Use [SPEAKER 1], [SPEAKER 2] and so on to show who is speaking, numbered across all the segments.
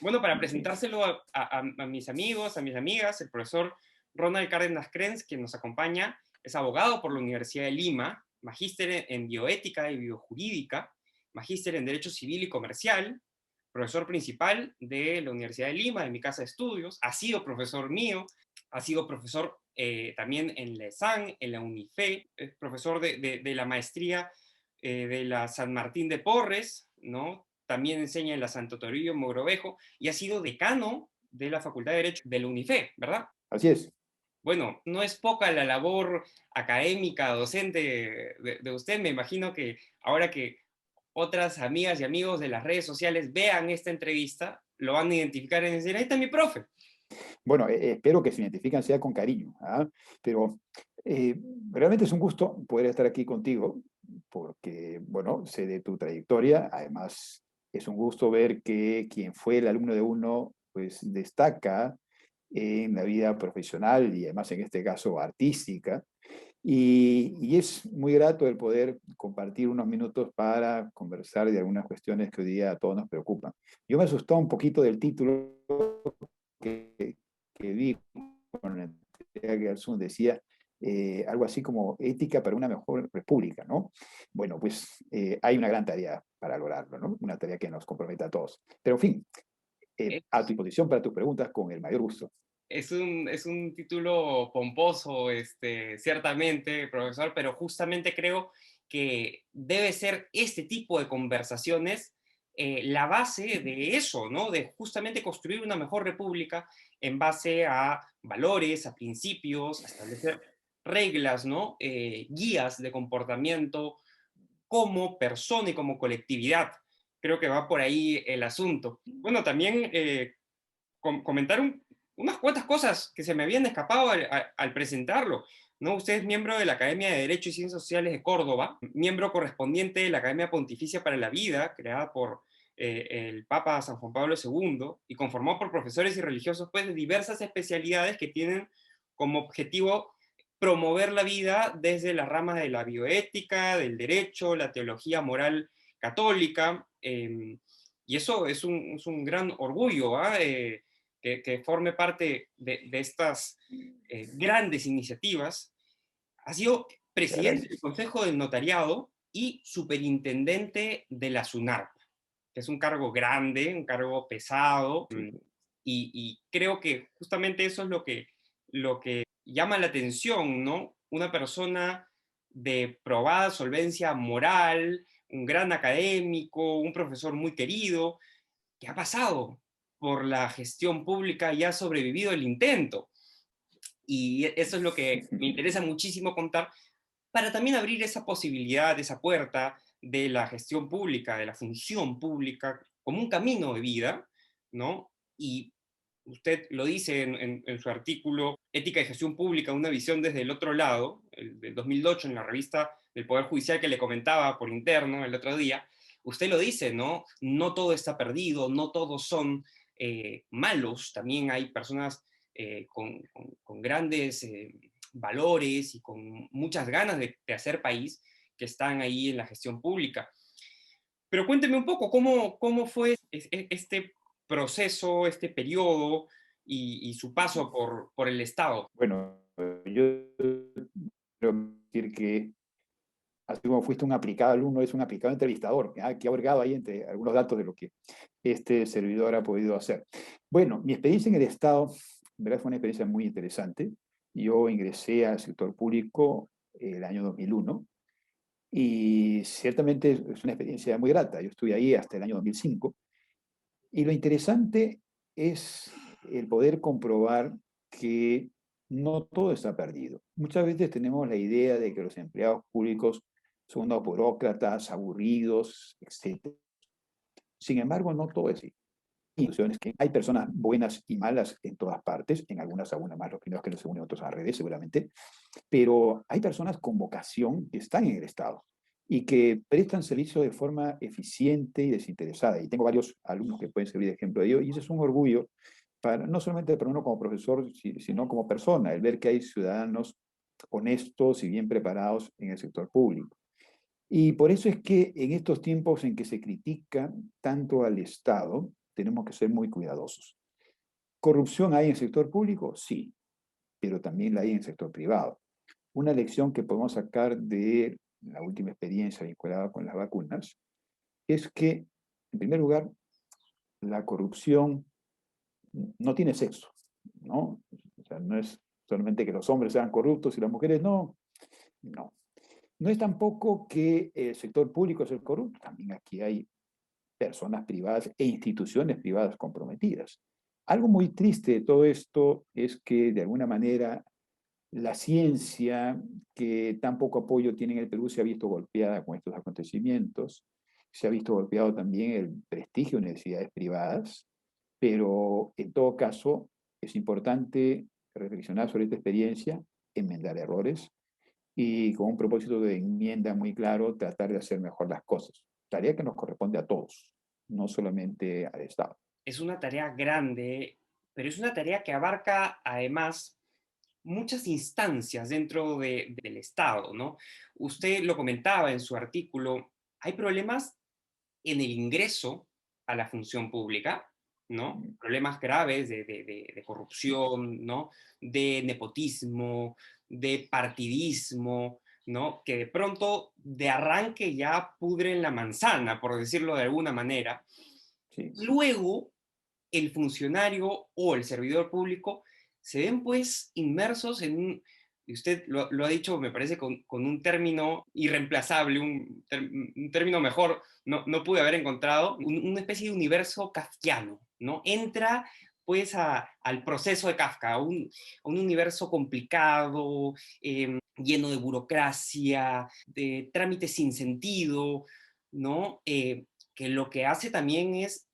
[SPEAKER 1] Bueno, para presentárselo a mis amigos, a mis amigas, el profesor Ronald Cárdenas Krenz, quien nos acompaña, es abogado por la Universidad de Lima, magíster en bioética y biojurídica, magíster en Derecho Civil y Comercial, profesor principal de la Universidad de Lima, de mi casa de estudios, ha sido profesor mío, ha sido profesor también en la ESAN, en la UNIFE, es profesor de la maestría de la San Martín de Porres, ¿no? También enseña en la Santo Toribio Mogrovejo y ha sido decano de la Facultad de Derecho de la UNIFE, ¿verdad?
[SPEAKER 2] Así es.
[SPEAKER 1] Bueno, no es poca la labor académica, docente de usted. Me imagino que ahora que otras amigas y amigos de las redes sociales vean esta entrevista, lo van a identificar y decir, ahí está mi profe.
[SPEAKER 2] Bueno, espero que se identifiquen sea con cariño, ¿ah? Pero eh, realmente es un gusto poder estar aquí contigo, porque, bueno, sé de tu trayectoria. Además, es un gusto ver que quien fue el alumno de uno, pues destaca en la vida profesional y además en este caso artística. Y es muy grato el poder compartir unos minutos para conversar de algunas cuestiones que hoy día a todos nos preocupan. Yo me asustó un poquito del título que, que vi con la entrega que Garzón decía, algo así como ética para una mejor república, ¿no? Bueno, pues hay una gran tarea para lograrlo, ¿no? Una tarea que nos compromete a todos. Pero en fin, a tu disposición para tus preguntas con el mayor gusto.
[SPEAKER 1] Es un título pomposo, ciertamente, profesor, pero justamente creo que debe ser este tipo de conversaciones la base de eso, ¿no? De justamente construir una mejor república en base a valores, a principios, a establecer reglas, ¿no? Guías de comportamiento como persona y como colectividad. Creo que va por ahí el asunto. Bueno, también comentar unas cuantas cosas que se me habían escapado al presentarlo. ¿No? Usted es miembro de la Academia de Derecho y Ciencias Sociales de Córdoba, miembro correspondiente de la Academia Pontificia para la Vida, creada por el Papa San Juan Pablo II, y conformado por profesores y religiosos pues, de diversas especialidades que tienen como objetivo promover la vida desde las ramas de la bioética, del derecho, la teología moral católica, y eso es un gran orgullo, ¿ah? Que forme parte de estas grandes iniciativas. Ha sido
[SPEAKER 2] Muchas
[SPEAKER 1] presidente del
[SPEAKER 2] gracias.
[SPEAKER 1] Consejo del Notariado y superintendente de la SUNARP, que es un cargo grande, un cargo pesado,
[SPEAKER 2] Sí.
[SPEAKER 1] y creo que justamente eso es lo que llama la atención, ¿no? Una persona de probada solvencia moral, un gran académico, un profesor muy querido, que ha pasado por la gestión pública y ha sobrevivido el intento. Y eso es lo que me interesa muchísimo contar para también abrir esa posibilidad, esa puerta de la gestión pública, de la función pública, como un camino de vida, ¿no? Y usted lo dice en su artículo Ética y Gestión Pública, una visión desde el otro lado, el del 2008, en la revista del Poder Judicial que le comentaba por interno el otro día, usted lo dice, ¿no? No todo está perdido, no todos son malos, también hay personas con grandes valores y con muchas ganas de hacer país que están ahí en la gestión pública. Pero cuénteme un poco, cómo fue este proceso, este periodo y su paso por el Estado?
[SPEAKER 2] Bueno, yo quiero decir que así como fuiste un aplicado alumno, es un aplicado entrevistador, que ha hurgado ahí entre algunos datos de lo que este servidor ha podido hacer. Bueno, mi experiencia en el Estado, en verdad fue una experiencia muy interesante. Yo ingresé al sector público el año 2001 y ciertamente es una experiencia muy grata. Yo estuve ahí hasta el año 2005 y lo interesante es el poder comprobar que no todo está perdido. Muchas veces tenemos la idea de que los empleados públicos son unos burócratas aburridos, etc. Sin embargo, no todo es así. Instituciones que hay personas buenas y malas en todas partes, en algunas más los primeros que los segundos, otros al revés seguramente, pero hay personas con vocación que están en el Estado y que prestan servicio de forma eficiente y desinteresada. Y tengo varios alumnos que pueden servir de ejemplo de ello, y eso es un orgullo, para, no solamente para uno como profesor, sino como persona, el ver que hay ciudadanos honestos y bien preparados en el sector público. Y por eso es que en estos tiempos en que se critica tanto al Estado, tenemos que ser muy cuidadosos. ¿Corrupción hay en el sector público? Sí, pero también la hay en el sector privado. Una lección que podemos sacar de la última experiencia vinculada con las vacunas es que, en primer lugar, la corrupción no tiene sexo, ¿no? O sea, no es solamente que los hombres sean corruptos y las mujeres no, no. No es tampoco que el sector público es el corrupto, también aquí hay personas privadas e instituciones privadas comprometidas. Algo muy triste de todo esto es que, de alguna manera, la ciencia, que tan poco apoyo tiene en el Perú, se ha visto golpeada con estos acontecimientos. Se ha visto golpeado también el prestigio de universidades privadas, pero en todo caso es importante reflexionar sobre esta experiencia, enmendar errores y con un propósito de enmienda muy claro, tratar de hacer mejor las cosas. Tarea que nos corresponde a todos, no solamente al Estado.
[SPEAKER 1] Es una tarea grande, pero es una tarea que abarca además muchas instancias dentro del Estado, ¿no? Usted lo comentaba en su artículo, hay problemas en el ingreso a la función pública, ¿no? Problemas graves de corrupción, ¿no? De nepotismo, de partidismo, ¿no? Que de pronto de arranque ya pudren la manzana, por decirlo de alguna manera.
[SPEAKER 2] Sí,
[SPEAKER 1] Luego, el funcionario o el servidor público se ven pues inmersos en un, y usted lo ha dicho, me parece, con un término irreemplazable, un término mejor, no pude haber encontrado, una especie de universo kafkiano, ¿no? Entra pues al proceso de Kafka, a un universo complicado, lleno de burocracia, de trámites sin sentido, ¿no? Que lo que hace también es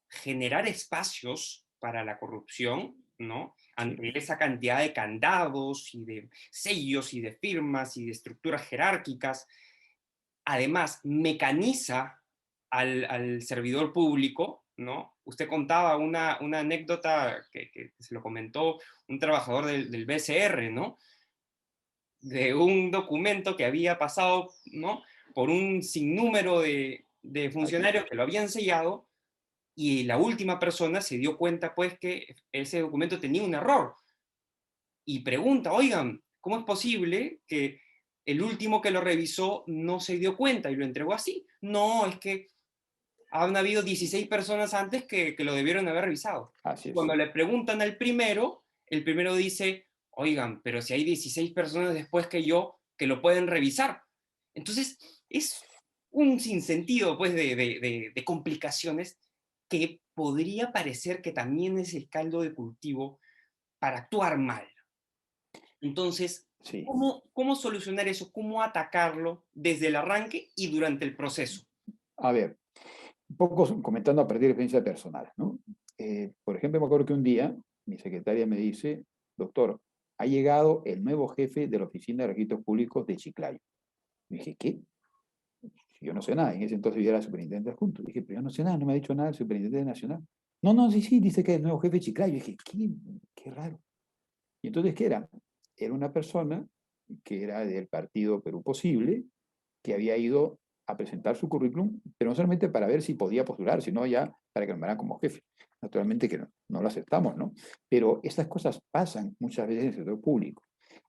[SPEAKER 1] generar espacios para la corrupción, ¿no?
[SPEAKER 2] sí,
[SPEAKER 1] Ante esa cantidad de candados y de sellos y de firmas y de estructuras jerárquicas. Además, mecaniza al servidor público, ¿no? Usted contaba una anécdota que se lo comentó un trabajador del BCR, ¿no? De un documento que había pasado, ¿no? Por un sinnúmero de
[SPEAKER 2] así es.
[SPEAKER 1] funcionarios que lo habían sellado y la última persona se dio cuenta pues que ese documento tenía un error y pregunta, oigan, ¿cómo es posible que el último que lo revisó no se dio cuenta y lo entregó así? No, es que han habido 16 personas antes que lo debieron haber revisado.
[SPEAKER 2] Así es.
[SPEAKER 1] Cuando le preguntan al primero, el primero dice, oigan, pero si hay 16 personas después que yo que lo pueden revisar. Entonces, es un sinsentido pues, de complicaciones que podría parecer que también es el caldo de cultivo para actuar mal. Entonces,
[SPEAKER 2] Sí.
[SPEAKER 1] ¿cómo solucionar eso? ¿Cómo atacarlo desde el arranque y durante el proceso?
[SPEAKER 2] A ver, un poco comentando a partir de experiencia personal, ¿no? Por ejemplo, me acuerdo que un día mi secretaria me dice, doctor, ha llegado el nuevo jefe de la Oficina de Registros Públicos de Chiclayo. Y dije, ¿qué? Yo no sé nada. En ese entonces yo era superintendente adjunto. Dije, pero yo no sé nada, no me ha dicho nada el superintendente nacional. No, no, sí, sí, dice que es el nuevo jefe de Chiclayo. Y dije, qué raro. Y entonces, ¿qué era? Era una persona que era del partido Perú Posible, que había ido a presentar su currículum, pero no solamente para ver si podía postular, sino ya para que lo nombraran como jefe. Naturalmente que no lo aceptamos, ¿no? Pero estas cosas pasan muchas veces en el sector público.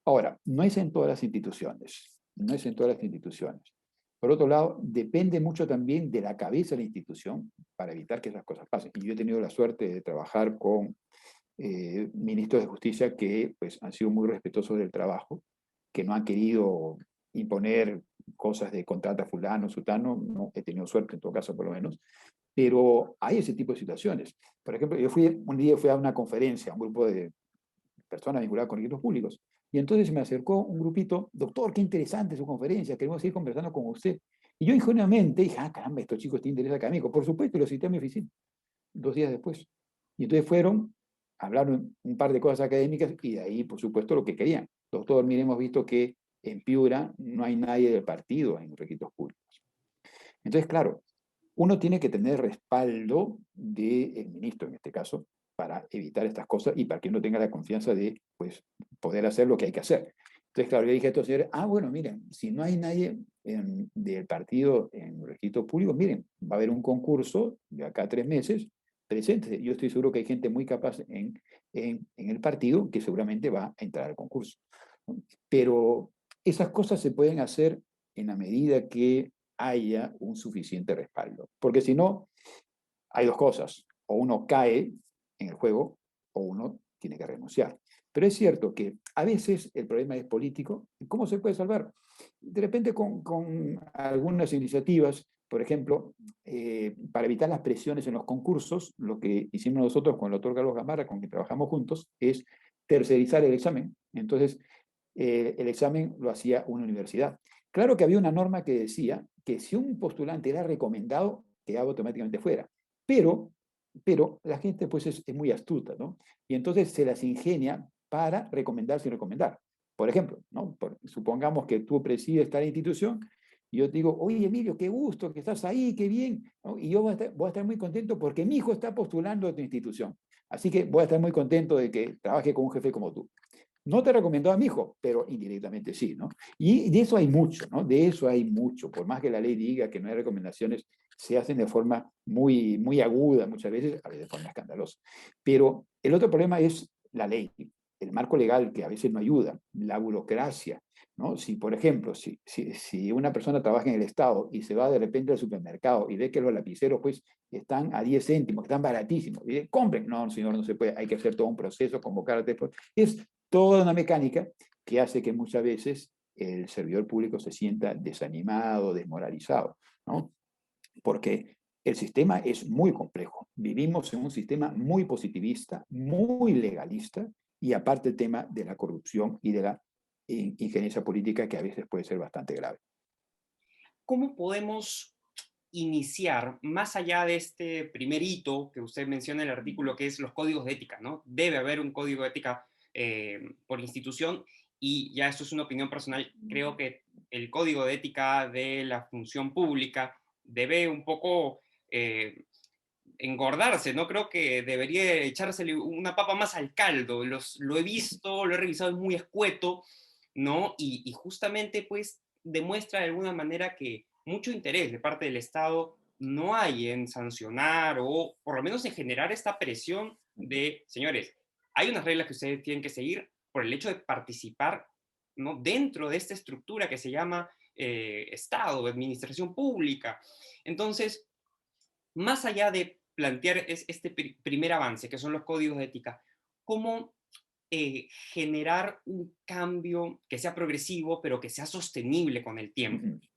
[SPEAKER 2] Ahora, no es en todas las instituciones, no es en todas las instituciones. Por otro lado, depende mucho también de la cabeza de la institución para evitar que esas cosas pasen. Y yo he tenido la suerte de trabajar con ministros de justicia que pues, han sido muy respetuosos del trabajo, que no han querido imponer cosas de contrata fulano, sutano, no he tenido suerte en todo caso por lo menos, pero hay ese tipo de situaciones. Por ejemplo, un día fui a una conferencia, a un grupo de personas vinculadas con registros públicos, y entonces me acercó un grupito, doctor, qué interesante su conferencia, queremos ir conversando con usted. Y yo ingenuamente dije, ah, caramba, estos chicos tienen interés académico. Por supuesto, y lo cité a mi oficina 2 días después. Y entonces fueron, hablaron un par de cosas académicas y de ahí, por supuesto, lo que querían. Doctor, mire, hemos visto que en Piura no hay nadie del partido en registros públicos. Entonces, claro, uno tiene que tener respaldo del ministro, en este caso, para evitar estas cosas y para que uno tenga la confianza de pues, poder hacer lo que hay que hacer. Entonces, claro, yo dije a estos señores, bueno, miren, si no hay nadie del partido en registros públicos, miren, va a haber un concurso de acá a 3 meses preséntese. Yo estoy seguro que hay gente muy capaz en el partido que seguramente va a entrar al concurso, ¿no? Pero esas cosas se pueden hacer en la medida que haya un suficiente respaldo. Porque si no, hay dos cosas. O uno cae en el juego o uno tiene que renunciar. Pero es cierto que a veces el problema es político. ¿Cómo se puede salvar? De repente con algunas iniciativas, por ejemplo, para evitar las presiones en los concursos, lo que hicimos nosotros con el doctor Carlos Gamarra, con quien trabajamos juntos, es tercerizar el examen. Entonces, el examen lo hacía una universidad. Claro que había una norma que decía que si un postulante era recomendado, quedaba automáticamente fuera. Pero, pero la gente pues es muy astuta, ¿no? Y entonces se las ingenia para recomendar sin recomendar. Por ejemplo, ¿no? Supongamos que tú presides tal institución y yo te digo, oye Emilio, qué gusto que estás ahí, qué bien, ¿no? Y yo voy a estar muy contento porque mi hijo está postulando a tu institución. Así que voy a estar muy contento de que trabaje con un jefe como tú. No te recomendó a mi hijo, pero indirectamente sí, ¿no? Y de eso hay mucho, ¿no? De eso hay mucho. Por más que la ley diga que no hay recomendaciones, se hacen de forma muy, muy aguda muchas veces, a veces de forma escandalosa. Pero el otro problema es la ley, el marco legal que a veces no ayuda, la burocracia, ¿no? Si, por ejemplo, si una persona trabaja en el Estado y se va de repente al supermercado y ve que los lapiceros pues están a 10 céntimos, están baratísimos, y dice, compren, no, señor, no se puede, hay que hacer todo un proceso, convocar después. Es toda una mecánica que hace que muchas veces el servidor público se sienta desanimado, desmoralizado, ¿no? Porque el sistema es muy complejo. Vivimos en un sistema muy positivista, muy legalista, y aparte el tema de la corrupción y de la injerencia política que a veces puede ser bastante grave.
[SPEAKER 1] ¿Cómo podemos iniciar, más allá de este primer hito que usted menciona en el artículo, que es los códigos de ética, ¿no? Debe haber un código de ética por institución y ya esto es una opinión personal, creo que el código de ética de la función pública debe un poco engordarse, ¿no? Creo que debería echársele una papa más al caldo. Lo he visto, lo he revisado, es muy escueto, ¿no? Y justamente, pues, demuestra de alguna manera que mucho interés de parte del Estado no hay en sancionar o por lo menos en generar esta presión de, señores, hay unas reglas que ustedes tienen que seguir por el hecho de participar, ¿no? Dentro de esta estructura que se llama Estado, administración pública. Entonces, más allá de plantear este primer avance, que son los códigos de ética, ¿cómo generar un cambio que sea progresivo, pero que sea sostenible con el tiempo?
[SPEAKER 2] Uh -huh.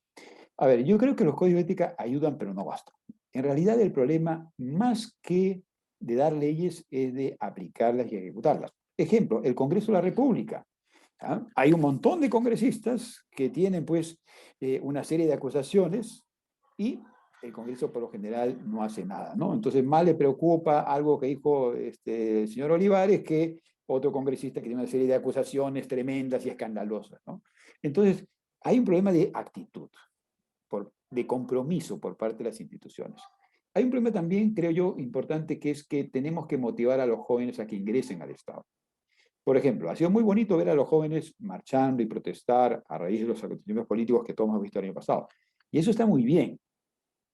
[SPEAKER 2] A ver, yo creo que los códigos de ética ayudan, pero no bastan. En realidad el problema, más que de dar leyes, es de aplicarlas y ejecutarlas. Ejemplo, el Congreso de la República. ¿Ah? Hay un montón de congresistas que tienen pues una serie de acusaciones y el Congreso por lo general no hace nada, ¿no? Entonces más le preocupa algo que dijo el señor Olivares que otro congresista que tiene una serie de acusaciones tremendas y escandalosas, ¿no? Entonces hay un problema de actitud, de compromiso por parte de las instituciones. Hay un problema también, creo yo, importante, que es que tenemos que motivar a los jóvenes a que ingresen al Estado. Por ejemplo, ha sido muy bonito ver a los jóvenes marchando y protestar a raíz de los acontecimientos políticos que todos hemos visto el año pasado. Y eso está muy bien.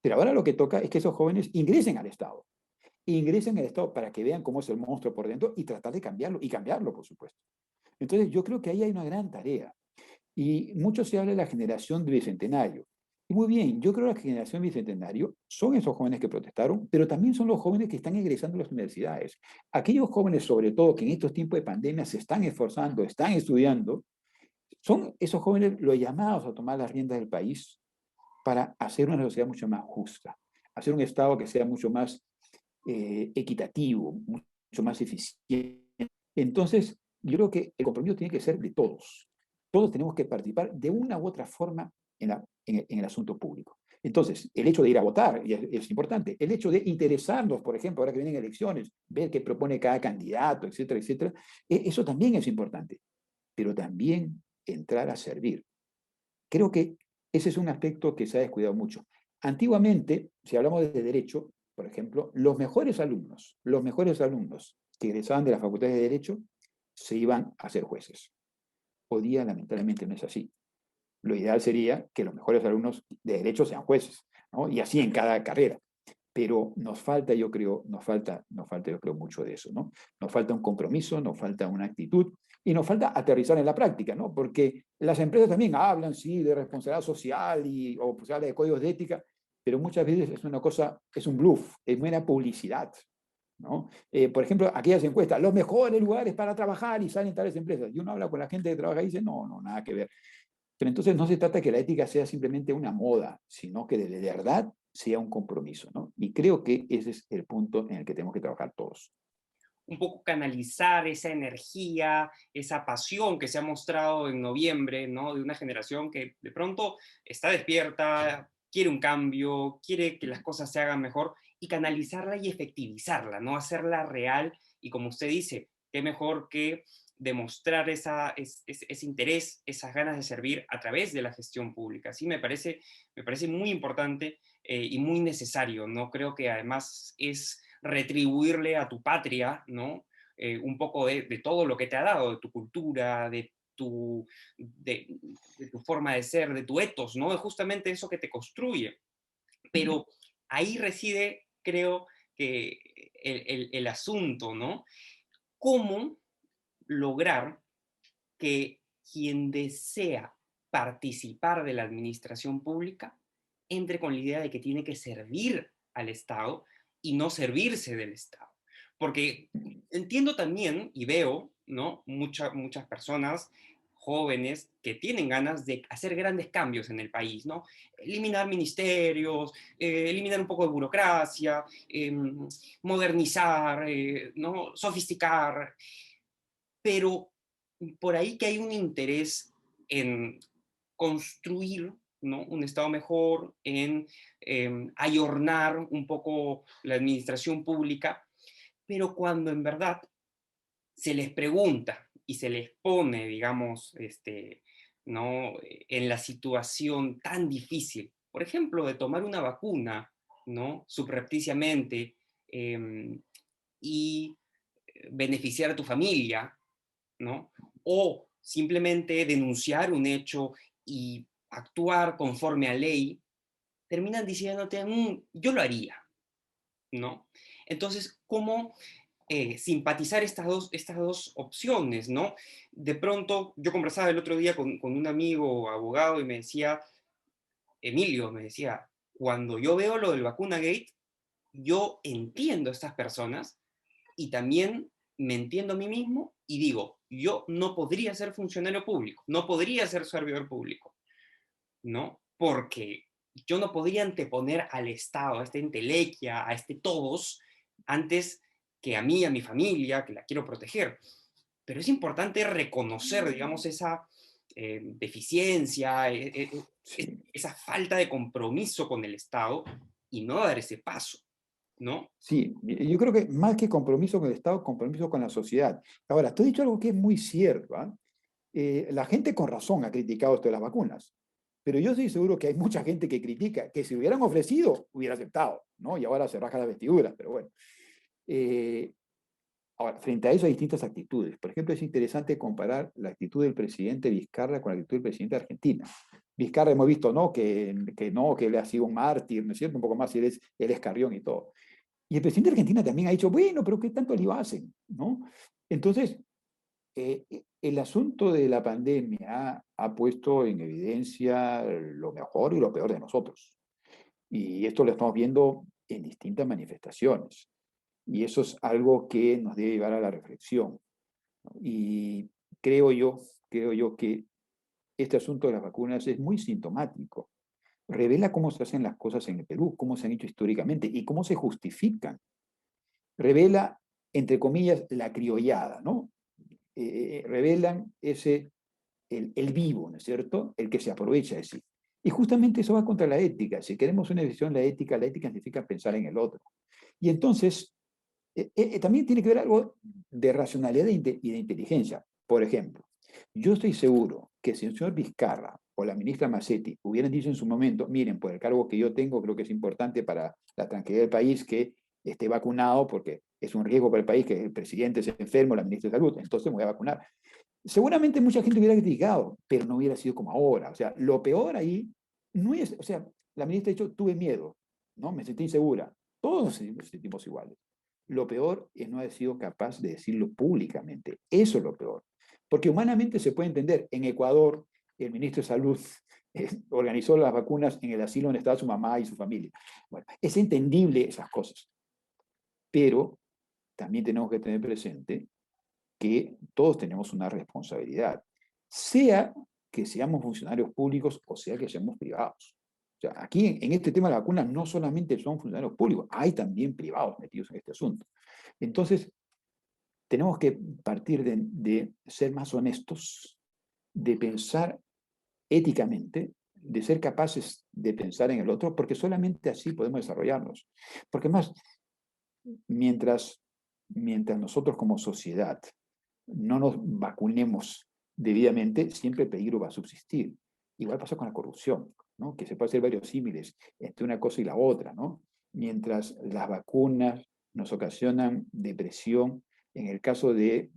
[SPEAKER 2] Pero ahora lo que toca es que esos jóvenes ingresen al Estado. Ingresen al Estado para que vean cómo es el monstruo por dentro y tratar de cambiarlo, y cambiarlo, por supuesto. Entonces, yo creo que ahí hay una gran tarea. Y mucho se habla de la generación del Bicentenario. Y muy bien, yo creo que la generación Bicentenario son esos jóvenes que protestaron, pero también son los jóvenes que están egresando a las universidades. Aquellos jóvenes, sobre todo, que en estos tiempos de pandemia se están esforzando, están estudiando, son esos jóvenes los llamados a tomar las riendas del país para hacer una sociedad mucho más justa, hacer un Estado que sea mucho más equitativo, mucho más eficiente. Entonces, yo creo que el compromiso tiene que ser de todos. Todos tenemos que participar de una u otra forma en el asunto público. Entonces, el hecho de ir a votar es importante. El hecho de interesarnos, por ejemplo, ahora que vienen elecciones, ver qué propone cada candidato, etcétera, etcétera, eso también es importante. Pero también entrar a servir. Creo que ese es un aspecto que se ha descuidado mucho. Antiguamente, si hablamos de derecho, por ejemplo, los mejores alumnos que egresaban de la Facultad de Derecho se iban a ser jueces. Hoy día, lamentablemente, no es así. Lo ideal sería que los mejores alumnos de Derecho sean jueces, ¿no? Y así en cada carrera. pero nos falta, yo creo, yo creo, mucho de eso, ¿no? Nos falta un compromiso, nos falta una actitud y nos falta aterrizar en la práctica, ¿no? Porque las empresas también hablan, sí, de responsabilidad social o pues, habla de códigos de ética, pero muchas veces es una cosa, es un bluff, es mera publicidad, ¿no? Por ejemplo, aquellas encuestas, los mejores lugares para trabajar y salen tales empresas. Y uno habla con la gente que trabaja y dice, no, no, nada que ver. Pero entonces no se trata que la ética sea simplemente una moda, sino que de verdad sea un compromiso, ¿no? Y creo que ese es el punto en el que tenemos que trabajar todos.
[SPEAKER 1] Un poco canalizar esa energía, esa pasión que se ha mostrado en noviembre, ¿no? De una generación que de pronto está despierta, quiere un cambio, quiere que las cosas se hagan mejor y canalizarla y efectivizarla, ¿no? Hacerla real y como usted dice, qué mejor que demostrar ese interés, esas ganas de servir a través de la gestión pública. Sí, me parece muy importante y muy necesario, ¿no? Creo que además es retribuirle a tu patria, ¿no? Un poco de todo lo que te ha dado, de tu cultura, de tu forma de ser, de tu ethos, ¿no? Es justamente eso que te construye. Pero ahí reside, creo, que el asunto, ¿no? ¿Cómo lograr que quien desea participar de la administración pública entre con la idea de que tiene que servir al Estado y no servirse del Estado? Porque entiendo también y veo, ¿no? Muchas personas jóvenes que tienen ganas de hacer grandes cambios en el país, ¿no? Eliminar ministerios, eliminar un poco de burocracia, modernizar, ¿no? Sofisticar, pero por ahí que hay un interés en construir, ¿no? Un Estado mejor, en ayornar un poco la administración pública, pero cuando en verdad se les pregunta y se les pone, digamos, ¿no? En la situación tan difícil, por ejemplo, de tomar una vacuna, ¿no? Subrepticiamente y beneficiar a tu familia, ¿no? O simplemente denunciar un hecho y actuar conforme a ley, terminan diciéndote, yo lo haría, ¿no? Entonces, ¿cómo simpatizar estas dos opciones, ¿no? De pronto, yo conversaba el otro día con un amigo abogado y me decía, Emilio, me decía, cuando yo veo lo del vacuna gate, yo entiendo a estas personas y también me entiendo a mí mismo y digo, yo no podría ser funcionario público, no podría ser servidor público, ¿no? Porque yo no podría anteponer al Estado, a esta entelequia, a este todos, antes que a mí, a mi familia, que la quiero proteger. Pero es importante reconocer, digamos, esa deficiencia,
[SPEAKER 2] Sí,
[SPEAKER 1] esa falta de compromiso con el Estado y no dar ese paso, ¿no?
[SPEAKER 2] sí, yo creo que más que compromiso con el Estado, compromiso con la sociedad. Ahora, tú has dicho algo que es muy cierto, ¿ah? La gente con razón ha criticado esto de las vacunas, pero yo estoy seguro que hay mucha gente que critica, que si hubieran ofrecido, hubiera aceptado, ¿no? Y ahora se raja las vestiduras, pero bueno. Eh, Ahora, frente a eso hay distintas actitudes. Por ejemplo, es interesante comparar la actitud del presidente Vizcarra con la actitud del presidente de Argentina. Vizcarra hemos visto, ¿no? Que no, que él ha sido un mártir, ¿no es cierto? Un poco más, él es Carrión y todo. Y el presidente de Argentina también ha dicho, bueno, pero ¿qué tanto le hacen? ¿No? Entonces, el asunto de la pandemia ha puesto en evidencia lo mejor y lo peor de nosotros. Y esto lo estamos viendo en distintas manifestaciones. Y eso es algo que nos debe llevar a la reflexión. Y creo yo, creo yo que este asunto de las vacunas es muy sintomático. Revela cómo se hacen las cosas en el Perú, cómo se han hecho históricamente y cómo se justifican. Revela, entre comillas, la criollada, ¿no? Revelan el vivo, ¿no es cierto? El que se aprovecha de sí. Y justamente eso va contra la ética. Si queremos una visión de la ética significa pensar en el otro. Y entonces, también tiene que ver algo de racionalidad y de inteligencia. Por ejemplo, yo estoy seguro que si el señor Vizcarra o la ministra Massetti hubieran dicho en su momento, miren, por el cargo que yo tengo, creo que es importante para la tranquilidad del país que esté vacunado, porque es un riesgo para el país que el presidente se enferme o la ministra de Salud, entonces me voy a vacunar. Seguramente mucha gente hubiera criticado, pero no hubiera sido como ahora. O sea, lo peor ahí no es, o sea, la ministra ha dicho, tuve miedo, ¿no? Me sentí insegura. Todos nos sentimos iguales. Lo peor es no haber sido capaz de decirlo públicamente. Eso es lo peor. Porque humanamente se puede entender. En Ecuador, el ministro de Salud organizó las vacunas en el asilo donde estaba su mamá y su familia. Bueno, es entendible esas cosas. Pero también tenemos que tener presente que todos tenemos una responsabilidad, sea que seamos funcionarios públicos o sea que seamos privados. O sea, aquí en este tema de la vacuna no solamente son funcionarios públicos, hay también privados metidos en este asunto. Entonces, tenemos que partir de ser más honestos, de pensar éticamente, de ser capaces de pensar en el otro, porque solamente así podemos desarrollarnos. Porque más, mientras nosotros como sociedad no nos vacunemos debidamente, siempre el peligro va a subsistir. Igual pasa con la corrupción, ¿no? Que se puede hacer varios símiles entre una cosa y la otra, ¿no? Mientras las vacunas nos ocasionan depresión, en el caso de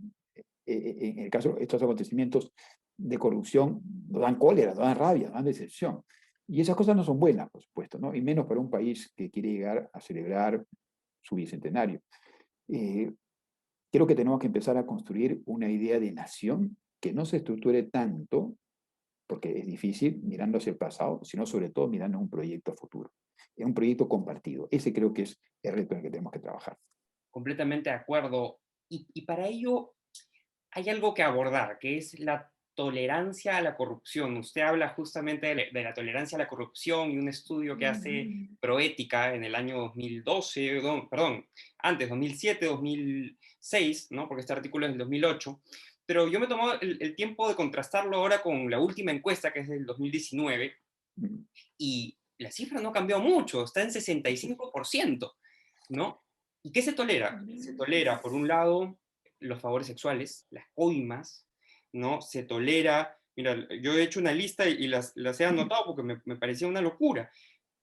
[SPEAKER 2] estos acontecimientos de corrupción, nos dan cólera, nos dan rabia, nos dan decepción. Y esas cosas no son buenas, por supuesto, ¿no? Y menos para un país que quiere llegar a celebrar su bicentenario. Eh, Creo que tenemos que empezar a construir una idea de nación que no se estructure tanto, porque es difícil mirando hacia el pasado, sino sobre todo mirando un proyecto a futuro. Es un proyecto compartido. Ese creo que es el reto en el que tenemos que trabajar.
[SPEAKER 1] Completamente de acuerdo. Y para ello hay algo que abordar, que es la tolerancia a la corrupción. Usted habla justamente de la tolerancia a la corrupción y un estudio que hace Proética en el año 2012, perdón, antes, 2007, 2006, ¿no? Porque este artículo es del 2008. Pero yo me tomo el tiempo de contrastarlo ahora con la última encuesta, que es del 2019, y la cifra no ha cambiado mucho, está en 65%, ¿no? ¿Y qué se tolera? Se tolera, por un lado, los favores sexuales, las coimas, ¿no? Se tolera, mira, yo he hecho una lista y las he anotado porque me parecía una locura.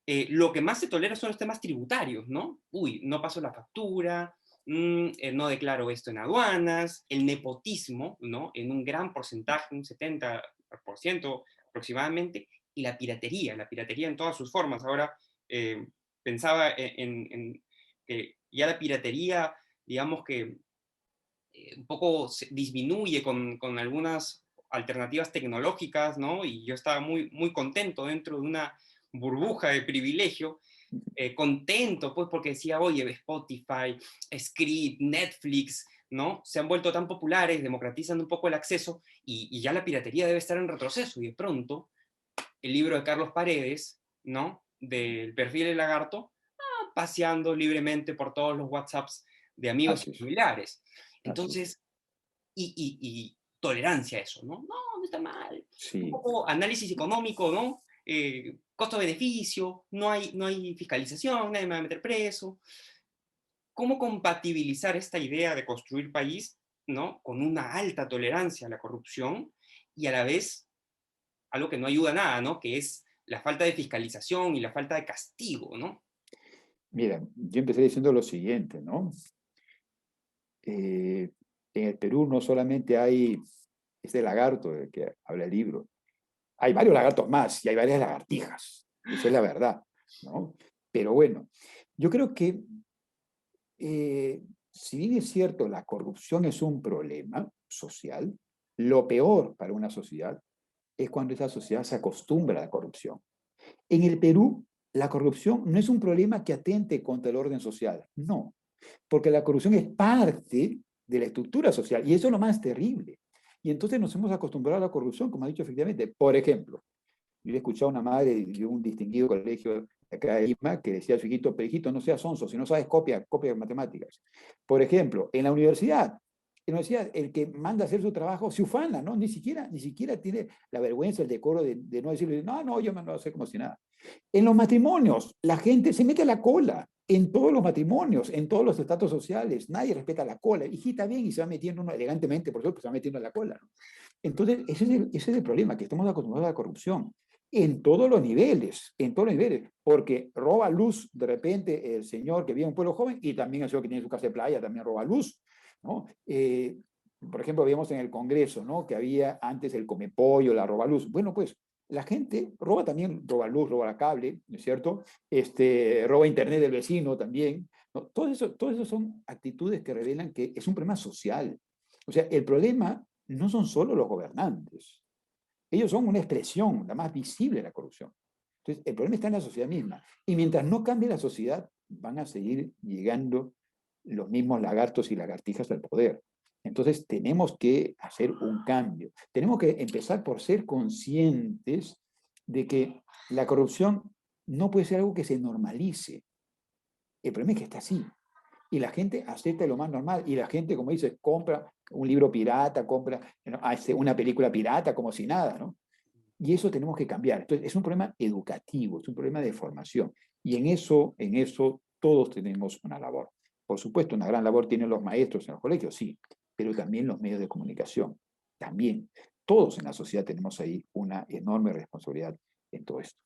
[SPEAKER 1] Lo que más se tolera son los temas tributarios, ¿no? Uy, no paso la factura, no declaro esto en aduanas, el nepotismo, ¿no? En un gran porcentaje, un 70% aproximadamente, y la piratería en todas sus formas. Ahora, pensaba en que ya la piratería, digamos que un poco disminuye con algunas alternativas tecnológicas, ¿no? Y yo estaba muy contento dentro de una burbuja de privilegio, contento, pues, porque decía, oye, Spotify, Script, Netflix, ¿no? Se han vuelto tan populares, democratizan un poco el acceso, y ya la piratería debe estar en retroceso, y de pronto, el libro de Carlos Paredes, ¿no? Del perfil del lagarto, paseando libremente por todos los WhatsApps de amigos
[SPEAKER 2] Así
[SPEAKER 1] y
[SPEAKER 2] es,
[SPEAKER 1] familiares.
[SPEAKER 2] así es.
[SPEAKER 1] Entonces, y tolerancia a eso, ¿no? No, no está mal. Un
[SPEAKER 2] Sí,
[SPEAKER 1] poco análisis económico, ¿no? Costo-beneficio, no hay fiscalización, nadie me va a meter preso. ¿Cómo compatibilizar esta idea de construir país, ¿no? Con una alta tolerancia a la corrupción y a la vez algo que no ayuda a nada, ¿no? Que es la falta de fiscalización y la falta de castigo, ¿no?
[SPEAKER 2] mira, yo empecé diciendo lo siguiente, ¿no? En el Perú no solamente hay este lagarto del que habla el libro, hay varios lagartos más y hay varias lagartijas, esa es la verdad, ¿no? Pero bueno, yo creo que si bien es cierto, la corrupción es un problema social, lo peor para una sociedad es cuando esa sociedad se acostumbra a la corrupción. En el Perú, la corrupción no es un problema que atente contra el orden social, no, porque la corrupción es parte de la estructura social y eso es lo más terrible. Y entonces nos hemos acostumbrado a la corrupción, como ha dicho efectivamente. Por ejemplo, yo he escuchado a una madre de un distinguido colegio de acá de Lima que decía a su hijito, pero hijito, no seas sonso, si no sabes copia, copia de matemáticas. Por ejemplo, en la universidad, el que manda a hacer su trabajo se ufana, ¿no? Ni siquiera tiene la vergüenza, el decoro de no decirle, no, no, yo me lo hacer como si nada. En los matrimonios, la gente se mete a la cola. En todos los matrimonios, en todos los estratos sociales, nadie respeta la cola. Hijita bien y se va metiendo uno elegantemente, por supuesto, se va metiendo en la cola, ¿no? Entonces, ese es el problema, que estamos acostumbrados a la corrupción en todos los niveles, porque roba luz de repente el señor que vive en un pueblo joven y también el señor que tiene su casa de playa también roba luz, ¿no? Por ejemplo, vimos en el Congreso, ¿no? Que había antes el Comepollo, la roba luz. Bueno, pues la gente roba también, roba luz, roba cable, ¿no es cierto? Roba internet del vecino también, ¿no? Todo eso son actitudes que revelan que es un problema social. O sea, el problema no son solo los gobernantes. Ellos son una expresión, la más visible de la corrupción. Entonces, el problema está en la sociedad misma. Y mientras no cambie la sociedad, van a seguir llegando los mismos lagartos y lagartijas al poder. Entonces, tenemos que hacer un cambio. Tenemos que empezar por ser conscientes de que la corrupción no puede ser algo que se normalice. El problema es que está así. Y la gente acepta lo más normal. Y la gente, como dice, compra un libro pirata, compra, ¿no?, hace una película pirata como si nada, ¿no? Y eso tenemos que cambiar. Entonces, es un problema educativo, es un problema de formación. Y en eso todos tenemos una labor. Por supuesto, una gran labor tienen los maestros en los colegios, sí, pero también los medios de comunicación. También. Todos en la sociedad tenemos ahí una enorme responsabilidad en todo esto.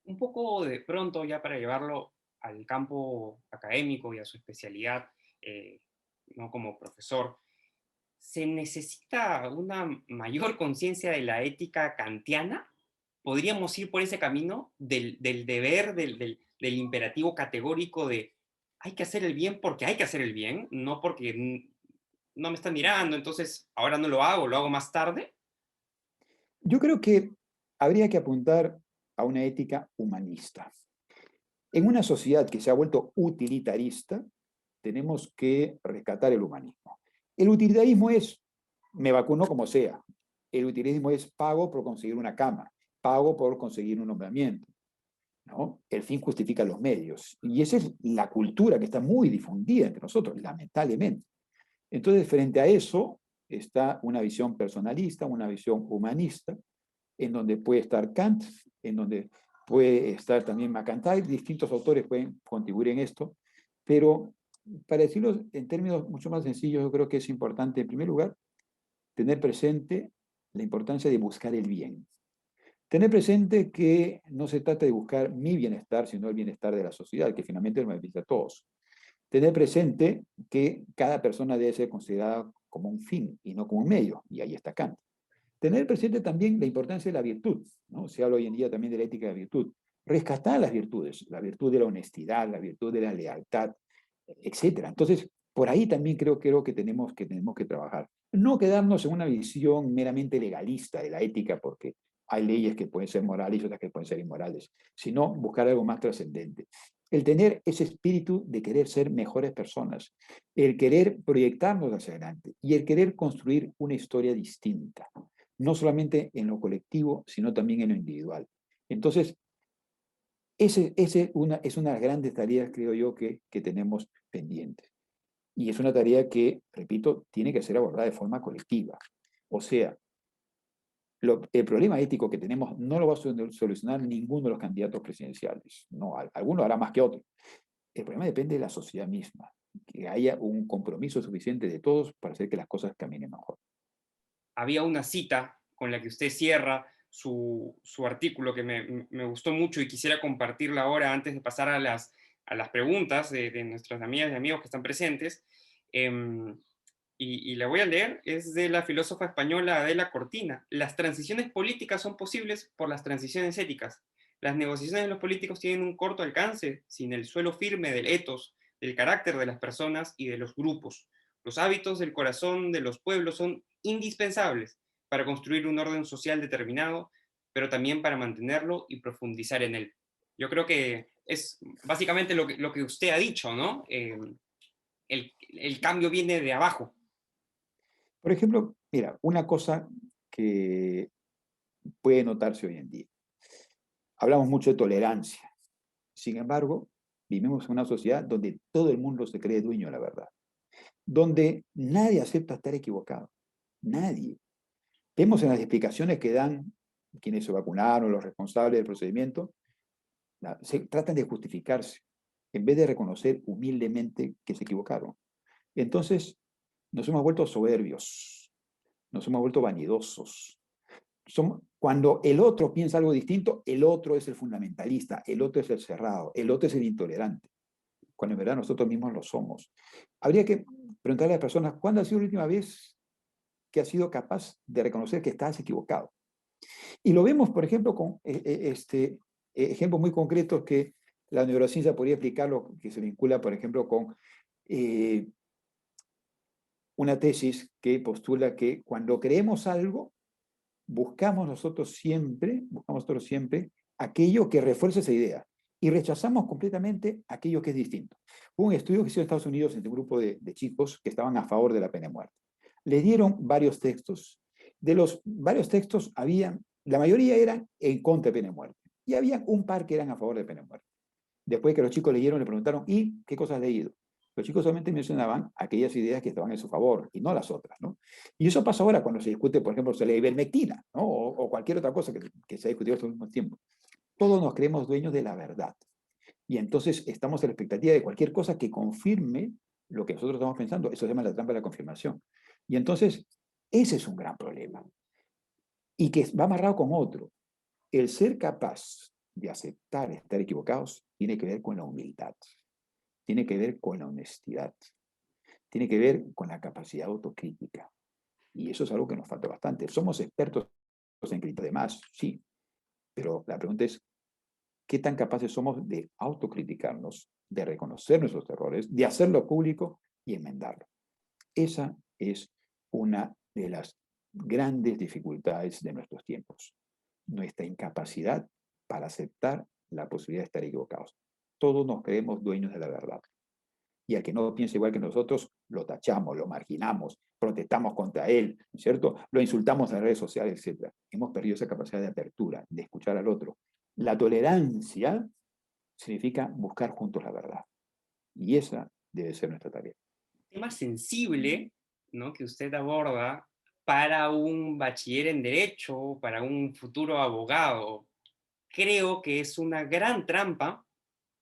[SPEAKER 1] Un poco de pronto, ya para llevarlo al campo académico y a su especialidad, eh, ¿no? Como profesor, ¿se necesita una mayor conciencia de la ética kantiana? ¿Podríamos ir por ese camino del deber, del imperativo categórico de hay que hacer el bien porque hay que hacer el bien, no porque no me están mirando, entonces ahora no lo hago más tarde?
[SPEAKER 2] Yo creo que habría que apuntar a una ética humanista. En una sociedad que se ha vuelto utilitarista, tenemos que rescatar el humanismo. El utilitarismo es, me vacuno como sea. El utilitarismo es pago por conseguir una cama, pago por conseguir un nombramiento, ¿no? El fin justifica los medios. Y esa es la cultura que está muy difundida entre nosotros, lamentablemente. Entonces, frente a eso, está una visión personalista, una visión humanista, en donde puede estar Kant, en donde puede estar también McIntyre, distintos autores pueden contribuir en esto, pero para decirlo en términos mucho más sencillos, yo creo que es importante, en primer lugar, tener presente la importancia de buscar el bien. Tener presente que no se trata de buscar mi bienestar, sino el bienestar de la sociedad, que finalmente nos beneficia a todos. Tener presente que cada persona debe ser considerada como un fin y no como un medio, y ahí está Kant. Tener presente también la importancia de la virtud, ¿no? Se habla hoy en día también de la ética de la virtud. Rescatar las virtudes, la virtud de la honestidad, la virtud de la lealtad, etcétera. Entonces, por ahí también creo que tenemos que trabajar. No quedarnos en una visión meramente legalista de la ética, porque hay leyes que pueden ser morales y otras que pueden ser inmorales, sino buscar algo más trascendente. El tener ese espíritu de querer ser mejores personas, el querer proyectarnos hacia adelante y el querer construir una historia distinta, no solamente en lo colectivo, sino también en lo individual. Entonces, es una de las grandes tareas, creo yo, que tenemos pendientes. Y es una tarea que, repito, tiene que ser abordada de forma colectiva. O sea, el problema ético que tenemos no lo va a solucionar ninguno de los candidatos presidenciales. No, alguno hará más que otro. El problema depende de la sociedad misma, que haya un compromiso suficiente de todos para hacer que las cosas caminen mejor.
[SPEAKER 1] Había una cita con la que usted cierra su artículo que me gustó mucho y quisiera compartirla ahora antes de pasar a las preguntas de nuestras amigas y amigos que están presentes. Em, y la voy a leer, es de la filósofa española Adela Cortina. Las transiciones políticas son posibles por las transiciones éticas. Las negociaciones de los políticos tienen un corto alcance sin el suelo firme del etos, del carácter de las personas y de los grupos. Los hábitos del corazón de los pueblos son indispensables para construir un orden social determinado, pero también para mantenerlo y profundizar en él. Yo creo que es básicamente lo que usted ha dicho, ¿no? El cambio viene de abajo.
[SPEAKER 2] Por ejemplo, mira, una cosa que puede notarse hoy en día. Hablamos mucho de tolerancia. Sin embargo, vivimos en una sociedad donde todo el mundo se cree dueño de la verdad, donde nadie acepta estar equivocado. Nadie. Vemos en las explicaciones que dan quienes se vacunaron, los responsables del procedimiento, se tratan de justificarse en vez de reconocer humildemente que se equivocaron. Entonces, nos hemos vuelto soberbios, nos hemos vuelto vanidosos. Cuando el otro piensa algo distinto, el otro es el fundamentalista, el otro es el cerrado, el otro es el intolerante, cuando en verdad nosotros mismos lo somos. Habría que preguntarle a las personas, ¿cuándo ha sido la última vez que has sido capaz de reconocer que estás equivocado? Y lo vemos, por ejemplo, con ejemplos muy concretos que la neurociencia podría explicarlo, que se vincula, por ejemplo, con eh, una tesis que postula que cuando creemos algo, buscamos nosotros siempre aquello que refuerce esa idea y rechazamos completamente aquello que es distinto. Hubo un estudio que se hizo en Estados Unidos entre un grupo de chicos que estaban a favor de la pena de muerte. Les dieron varios textos. De los varios textos, la mayoría eran en contra de pena de muerte. Y había un par que eran a favor de pena de muerte. Después que los chicos leyeron, le preguntaron, ¿y qué cosas has leído? Los chicos solamente mencionaban aquellas ideas que estaban en su favor y no las otras, ¿no? Y eso pasa ahora cuando se discute, por ejemplo, sobre la ivermectina, ¿no? O cualquier otra cosa que se ha discutido estos últimos tiempos. Todos nos creemos dueños de la verdad. Y entonces estamos a la expectativa de cualquier cosa que confirme lo que nosotros estamos pensando. Eso se llama la trampa de la confirmación. Y entonces, ese es un gran problema. Y que va amarrado con otro. El ser capaz de aceptar estar equivocados tiene que ver con la humildad, tiene que ver con la honestidad, tiene que ver con la capacidad autocrítica. Y eso es algo que nos falta bastante. Somos expertos en crítica de más, sí, pero la pregunta es, ¿qué tan capaces somos de autocriticarnos, de reconocer nuestros errores, de hacerlo público y enmendarlo? Esa es una de las grandes dificultades de nuestros tiempos, nuestra incapacidad para aceptar la posibilidad de estar equivocados. Todos nos creemos dueños de la verdad. Y al que no piensa igual que nosotros, lo tachamos, lo marginamos, protestamos contra él, ¿no es cierto? Lo insultamos en las redes sociales, etc. Hemos perdido esa capacidad de apertura, de escuchar al otro. La tolerancia significa buscar juntos la verdad. Y esa debe ser nuestra tarea.
[SPEAKER 1] Tema sensible, ¿no? Que usted aborda para un bachiller en Derecho, para un futuro abogado. Creo que es una gran trampa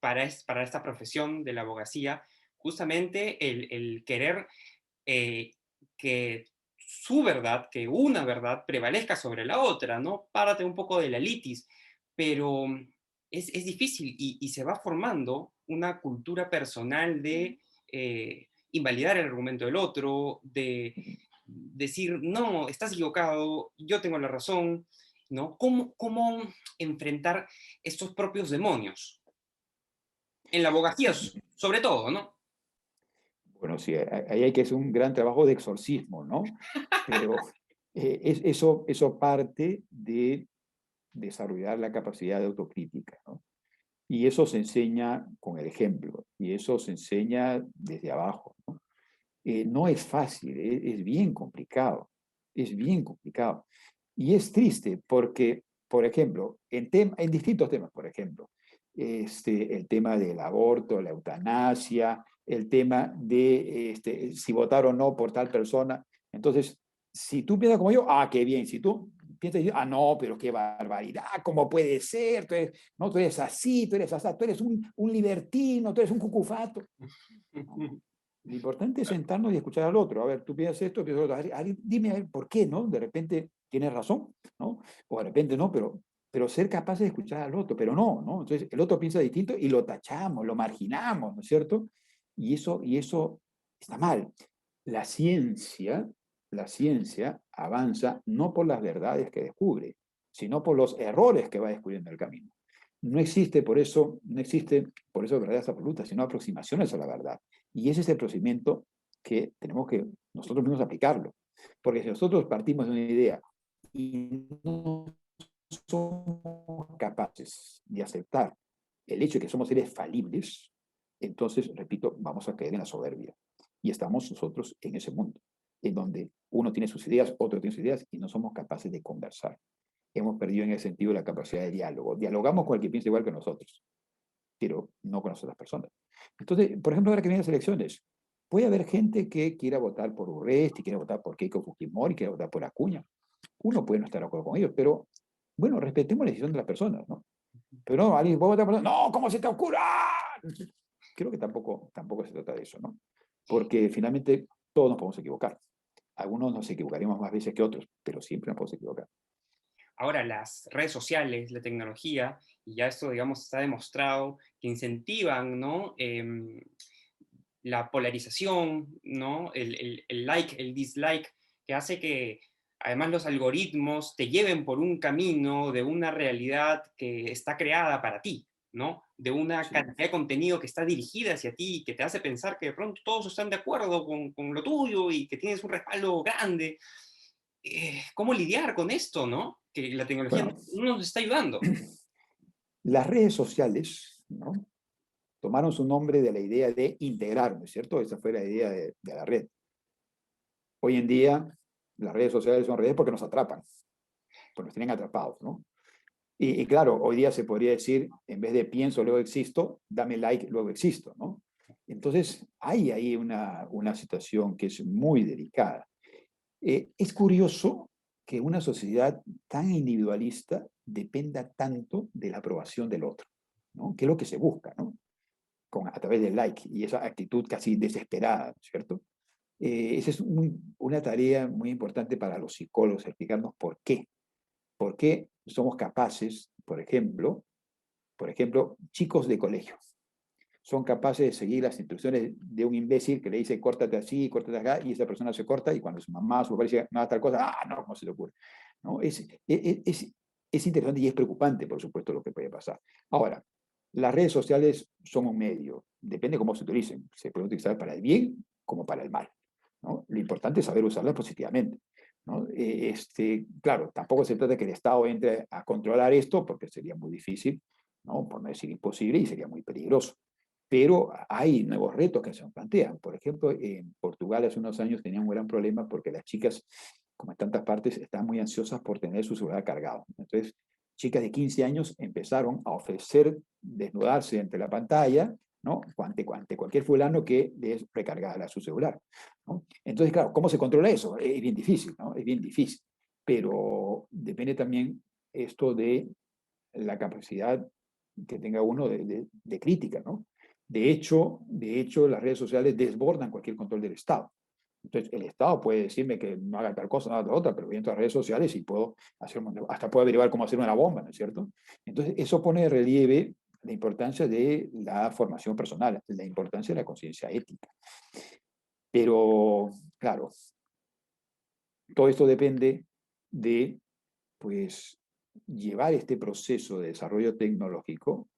[SPEAKER 1] para esta profesión de la abogacía, justamente el querer que su verdad, que una verdad prevalezca sobre la otra, ¿no? Párate un poco de la litis, pero es difícil y se va formando una cultura personal de invalidar el argumento del otro, de decir, no, estás equivocado, yo tengo la razón, ¿no? ¿Cómo enfrentar estos propios demonios? En la abogacía, sobre todo, ¿no?
[SPEAKER 2] Bueno, sí, ahí hay que hacer un gran trabajo de exorcismo, ¿no? Pero eso parte de desarrollar la capacidad de autocrítica, ¿no? Y eso se enseña con el ejemplo, y eso se enseña desde abajo, ¿no? No es fácil, es bien complicado, es bien complicado. Y es triste porque, por ejemplo, en distintos temas, por ejemplo, el tema del aborto, la eutanasia, el tema de si votar o no por tal persona. Entonces, si tú piensas como yo, ah, qué bien. Si tú piensas, ah, no, pero qué barbaridad, ¿cómo puede ser? No, tú eres así, tú eres así, tú eres un libertino, tú eres un cucufato. No. Lo importante es sentarnos y escuchar al otro. A ver, tú piensas esto, piensas otro. A ver, dime a ver, por qué, ¿no? De repente tienes razón, ¿no? O de repente no, pero ser capaces de escuchar al otro, pero no, ¿no? Entonces el otro piensa distinto y lo tachamos, lo marginamos, ¿no es cierto? Y eso está mal. La ciencia, la ciencia avanza no por las verdades que descubre, sino por los errores que va descubriendo en el camino. No existe por eso verdades absolutas, sino aproximaciones a la verdad. Y ese es el procedimiento que tenemos que nosotros mismos aplicarlo. Porque si nosotros partimos de una idea y no somos capaces de aceptar el hecho de que somos seres falibles, entonces, repito, vamos a caer en la soberbia. Y estamos nosotros en ese mundo, en donde uno tiene sus ideas, otro tiene sus ideas y no somos capaces de conversar. Hemos perdido en ese sentido la capacidad de diálogo. Dialogamos con el que piensa igual que nosotros, pero no con las otras personas. Entonces, por ejemplo, ahora que vienen las elecciones, puede haber gente que quiera votar por Urresti, quiera votar por Keiko Fujimori, quiera votar por Acuña. Uno puede no estar de acuerdo con ellos, pero bueno, respetemos la decisión de las personas, ¿no? Pero no, alguien puede votar por... No, ¿cómo se te ocurre? Creo que tampoco se trata de eso, ¿no? Porque finalmente todos nos podemos equivocar. Algunos nos equivocaremos más veces que otros, pero siempre nos podemos equivocar.
[SPEAKER 1] Ahora las redes sociales, la tecnología, y ya esto, digamos, está demostrado que incentivan, ¿no? La polarización, ¿no? El like, el dislike, que hace que además los algoritmos te lleven por un camino de una realidad que está creada para ti, ¿no? De una
[SPEAKER 2] Sí.
[SPEAKER 1] cantidad de contenido que está dirigida hacia ti, que te hace pensar que de pronto todos están de acuerdo con lo tuyo y que tienes un respaldo grande. ¿Cómo lidiar con esto, no? Que la tecnología
[SPEAKER 2] Bueno,
[SPEAKER 1] no nos está ayudando.
[SPEAKER 2] las redes sociales, ¿no? Tomaron su nombre de la idea de integrar, ¿no es cierto? Esa fue la idea de la red. Hoy en día, las redes sociales son redes porque nos atrapan, porque nos tienen atrapados, ¿no? Y claro, hoy día se podría decir, en vez de pienso, luego existo, dame like, luego existo, ¿no? Entonces, hay ahí una situación que es muy delicada. Es curioso que una sociedad tan individualista dependa tanto de la aprobación del otro, ¿no? Que es lo que se busca, ¿no? A través del like y esa actitud casi desesperada, ¿cierto? Esa es una tarea muy importante para los psicólogos, explicarnos por qué. ¿Por qué somos capaces, por ejemplo, chicos de colegio, son capaces de seguir las instrucciones de un imbécil que le dice córtate así, córtate acá, y esa persona se corta, y cuando su mamá, su papá dice, no, tal cosa, no, ¿cómo se le ocurre? ¿No? Es interesante y es preocupante, por supuesto, lo que puede pasar. Ahora, las redes sociales son un medio, depende cómo se utilicen. Se pueden utilizar para el bien como para el mal, ¿no? Lo importante es saber usarlas positivamente, ¿no? Claro, tampoco se trata de que el Estado entre a controlar esto, porque sería muy difícil, ¿no? Por no decir imposible, y sería muy peligroso. Pero hay nuevos retos que se nos plantean. Por ejemplo, en Portugal hace unos años tenían un gran problema porque las chicas, como en tantas partes, están muy ansiosas por tener su celular cargado. Entonces, chicas de 15 años empezaron a ofrecer desnudarse ante la pantalla, ¿no? Ante cualquier fulano que les recargara su celular, ¿no? Entonces, claro, ¿cómo se controla eso? Es bien difícil, ¿no? Es bien difícil. Pero depende también esto de la capacidad que tenga uno de crítica, ¿no? De hecho, las redes sociales desbordan cualquier control del Estado. Entonces, el Estado puede decirme que no haga tal cosa, no haga tal otra, pero voy a entrar a las redes sociales y hasta puedo averiguar cómo hacer una bomba, ¿no es cierto? Entonces, eso pone de relieve la importancia de la formación personal, la importancia de la conciencia ética. Pero, claro, todo esto depende de, pues, llevar este proceso de desarrollo tecnológico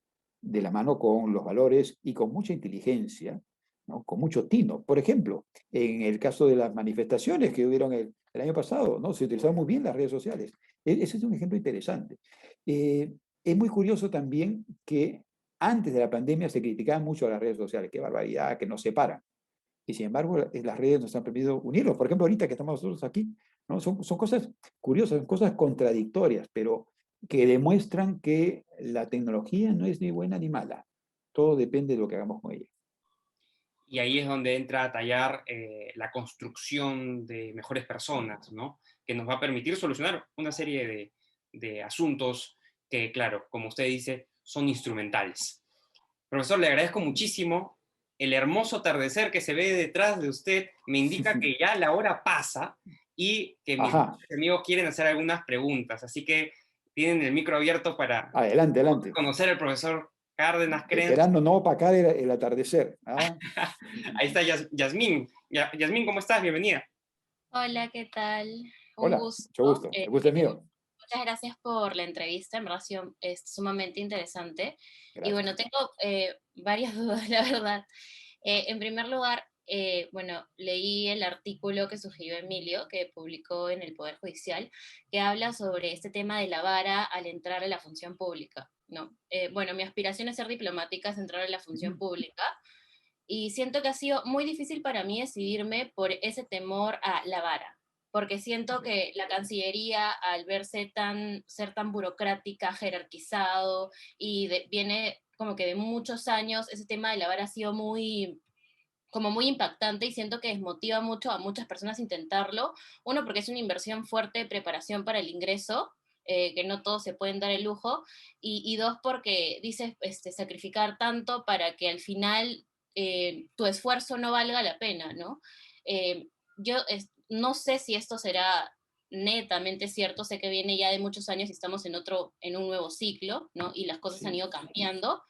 [SPEAKER 2] de la mano con los valores y con mucha inteligencia, ¿no? Con mucho tino. Por ejemplo, en el caso de las manifestaciones que hubieron el año pasado, ¿no? Se utilizaron muy bien las redes sociales. Ese es un ejemplo interesante. Es muy curioso también que antes de la pandemia se criticaban mucho a las redes sociales, qué barbaridad, que nos separan. Y sin embargo, las redes nos han permitido unirnos. Por ejemplo, ahorita que estamos nosotros aquí, ¿no? Son cosas curiosas, son cosas contradictorias, pero que demuestran que la tecnología no es ni buena ni mala. Todo depende de lo que hagamos con ella.
[SPEAKER 1] Y ahí es donde entra a tallar la construcción de mejores personas, ¿no? Que nos va a permitir solucionar una serie de asuntos que, claro, como usted dice, son instrumentales. Profesor, le agradezco muchísimo. El hermoso atardecer que se ve detrás de usted me indica que ya la hora pasa y que mis
[SPEAKER 2] Ajá,
[SPEAKER 1] amigos quieren hacer algunas preguntas. Así que tienen el micro abierto para
[SPEAKER 2] adelante, adelante.
[SPEAKER 1] conocer al profesor Cárdenas Crenz.
[SPEAKER 2] Esperando no opacar el atardecer. ¿Ah?
[SPEAKER 1] Ahí está Yasmín. Yasmín, ¿cómo estás? Bienvenida.
[SPEAKER 3] Hola, ¿qué tal? Un
[SPEAKER 2] Hola, mucho
[SPEAKER 3] gusto.
[SPEAKER 2] gusto. El gusto es mío.
[SPEAKER 3] Muchas gracias por la entrevista, en verdad es sumamente interesante. Y
[SPEAKER 2] Gracias.
[SPEAKER 3] bueno, tengo varias dudas, la verdad. En primer lugar, bueno, leí el artículo que sugirió Emilio, que publicó en el Poder Judicial, que habla sobre este tema de la vara al entrar a la función pública, ¿no? Bueno, mi aspiración es ser diplomática, es entrar a la función pública, y siento que ha sido muy difícil para mí decidirme por ese temor a la vara, porque siento que la Cancillería, al ser tan burocrática, jerarquizado, viene como que de muchos años, ese tema de la vara ha sido como muy impactante y siento que desmotiva mucho a muchas personas intentarlo. Uno, porque es una inversión fuerte de preparación para el ingreso, que no todos se pueden dar el lujo, y dos, porque dices sacrificar tanto para que al final tu esfuerzo no valga la pena, ¿no? Yo no sé si esto será netamente cierto, sé que viene ya de muchos años y estamos en un nuevo ciclo, ¿no? Y las cosas han
[SPEAKER 2] Sí.
[SPEAKER 3] ido cambiando,